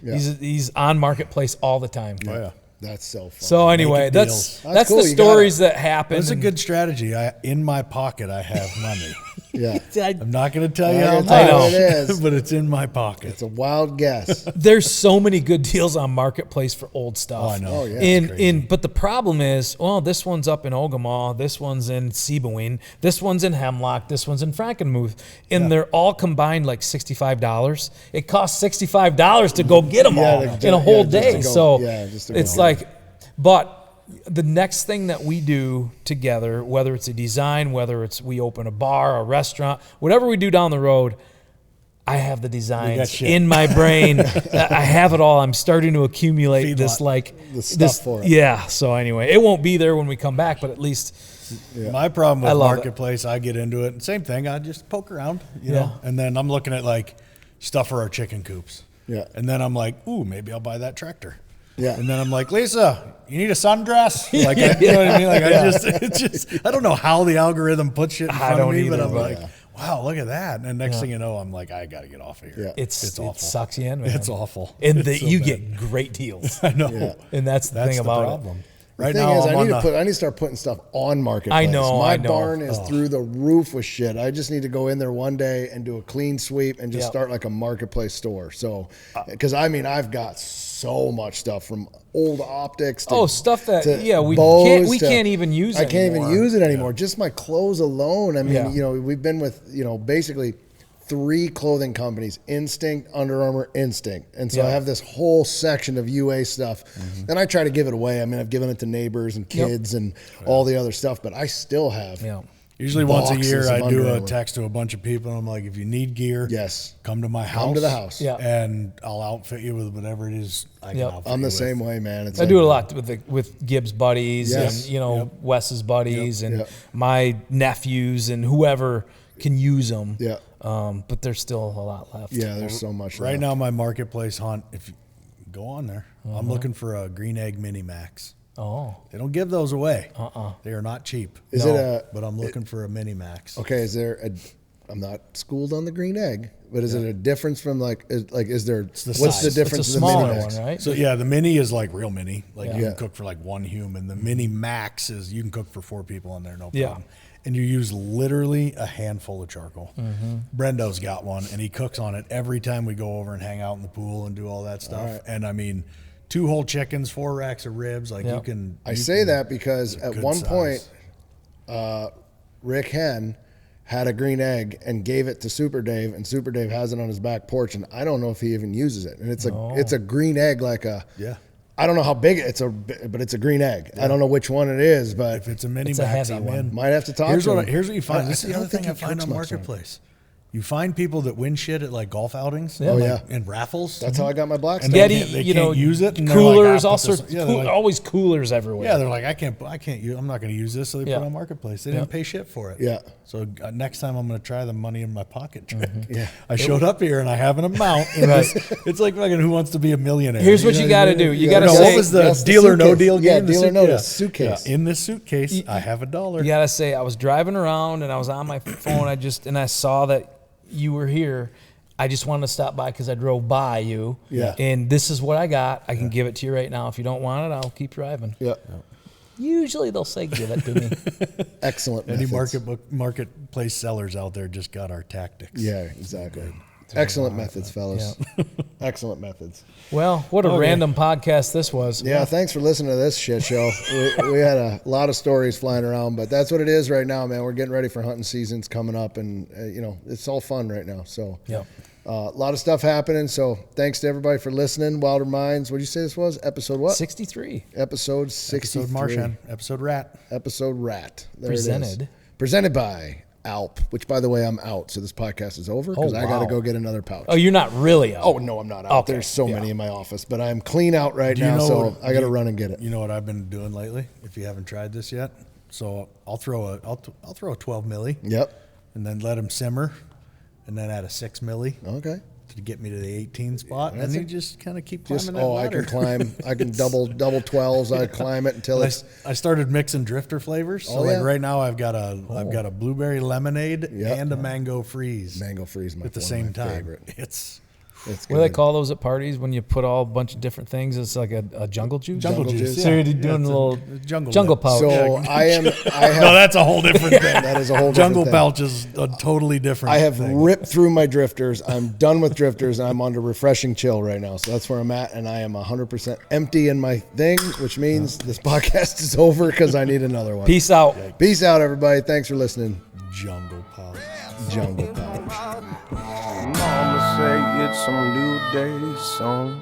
he's on marketplace all the time. Oh, yeah. That's so fun. So anyway, that's cool. the stories that happen. That's a good strategy. In my pocket, I have money. Yeah. I'm not going to tell you how much it is, but it's in my pocket. It's a wild guess. There's so many good deals on marketplace for old stuff. Oh, I know. Oh, yeah. But the problem is, this one's up in Ogemaw, this one's in Sebeween, this one's in Hemlock, this one's in Frankenmuth, and they're all combined like $65. It costs $65 to go get them all in a whole day. It's like, but the next thing that we do together, whether it's a design, whether it's we open a bar, a restaurant, whatever we do down the road, I have the designs in my brain. I have it all. I'm starting to accumulate the stuff for it. Yeah. So anyway, it won't be there when we come back, but at least. Yeah. My problem with marketplace, I get into it. Same thing. I just poke around, you know, and then I'm looking at like stuff for our chicken coops. Yeah. And then I'm like, ooh, maybe I'll buy that tractor. Yeah. And then I'm like, Lisa, you need a sundress? Like, you know what I mean? Like, I don't know how the algorithm puts shit in front of me, but I'm like, wow, look at that. And next thing you know, I'm like, I got to get off of here. Yeah. It's awful. It sucks you in, man. It's awful. And you get great deals. I know. Yeah. And that's the thing about problem. it. Right now, I need to start putting stuff on marketplace. I know. My barn is through the roof with shit. I just need to go in there one day and do a clean sweep and just start like a marketplace store. So, because I've got so much stuff from old optics to stuff that we can't even use. I can't even use it anymore. Just my clothes alone. I mean, we've been with basically 3 clothing companies: Instinct, Under Armour, Instinct. And so I have this whole section of UA stuff. Mm-hmm. And I try to give it away. I mean, I've given it to neighbors and kids and all the other stuff, but I still have usually once a year I do a text to a bunch of people and I'm like, if you need gear, come to my house. Come to the house. And I'll outfit you with whatever it is I can outfit I'm you the same way, man. I do it a lot with Gibbs buddies and Wes's buddies and my nephews and whoever can use them. Yeah. But there's still a lot left. Yeah, there's so much right left. now. My marketplace hunt, if you go on there, I'm looking for a green egg mini max. Oh, they don't give those away. They are not cheap. But I'm looking for a mini max. Okay, is there I'm not schooled on the green egg, but is it a difference from is there, what's the size. difference It's a in the mini smaller eggs? one, right? So yeah, the mini is like real mini. Like you Yeah. can cook for like one human. The mini max is you can cook for 4 people in there, no Yeah. problem. And you use literally a handful of charcoal. Brendo's got one, and he cooks on it every time we go over and hang out in the pool and do all that stuff. right. And I mean, 2 whole chickens, 4 racks of ribs. Like Yeah. you can. I say that because at good one size. point, Rick Hen had a green egg and gave it to Super Dave, and Super Dave has it on his back porch, and I don't know if he even uses it. And it's a green egg, like a Yeah. I don't know how big but it's a green egg. I don't know which one it is, but If it's a mini It's a max, heavy I'm one. in. might have to talk Here's to what him. here's what you find. I This is the don't other thing think I he find cooks on much on it. Marketplace. You find people that win shit at like golf outings. Yeah. Oh, yeah. and raffles. That's how I got my black And stuff. they Getty, can't- you know, use it, and they're coolers, like, all put this- sorts. yeah, they're like- Always coolers everywhere. Yeah, they're like, I can't use. I'm not going to use this. So they Yeah. put it on Marketplace. They didn't pay shit for it. Yeah. So next time I'm going to try the money in my pocket trick. Yeah. I showed up here and I have an amount. And it's like fucking Who Wants to Be a Millionaire. Here's what know you I got to mean? do. You Yeah, got to no, say, What was the That's the deal or no suitcase. deal Yeah, game? deal The or no yeah. suitcase. Yeah, in this suitcase, I have $1. you got to say, I was driving around and I was on my phone. I saw that you were here. I just wanted to stop by because I drove by you. Yeah. And this is what I got. I can give it to you right now. If you don't want it, I'll keep driving. Yeah. Usually they'll say, give it to me. Excellent. Any methods. marketplace sellers out there just got our tactics. Yeah, exactly. Excellent methods, fellas. Excellent methods. Well, what a random podcast this was. Yeah, thanks for listening to this shit show. We had a lot of stories flying around, but that's what it is right now, man. We're getting ready for hunting season's coming up, and it's all fun right now. So, Yep. a lot of stuff happening. So, thanks to everybody for listening. Wilder Minds. What did you say this was? Episode what? 63. Episode 63. Episode Martian, episode Rat. Episode Rat. There it Presented. is. Presented by Alp. Which, by the way, I'm out. So this podcast is over because Oh, I got to wow. go get another pouch. Oh, you're not really out. Oh, no, I'm not out. Okay, There's so yeah. many in my office, but I'm clean out right Do you now, know so what- I got to run and get it. You know what I've been doing lately? If you haven't tried this yet, so I'll throw a 12 milli, Yep. and then let them simmer, and then add a 6 milli Okay. to get me to the 18 spot, and That's you it. just kind of keep Just climbing that I ladder. can climb. I can double 12s. I climb it until it's I started mixing drifter flavors. So Oh, like yeah. right now I've got a blueberry lemonade Yep. and a mango freeze mango freeze. at the one of same my time. favorite. It's It's What do they good. call those at parties when you put all a bunch of different things? It's like a jungle juice? jungle Jungle juice. juice. So you're Yeah, doing it's a little jungle pouch. So I have No, that's a whole different thing. that is a whole Jungle different thing. pouch is a totally different. I have thing. ripped through my drifters. I'm done with drifters. I'm on to refreshing chill right now. So that's where I'm at, and I am 100% empty in my thing, which means this podcast is over because I need another one. Peace out. Peace out, everybody. Thanks for listening. jungle pouch. Jungle Pouch. Mama say it's a new day, son.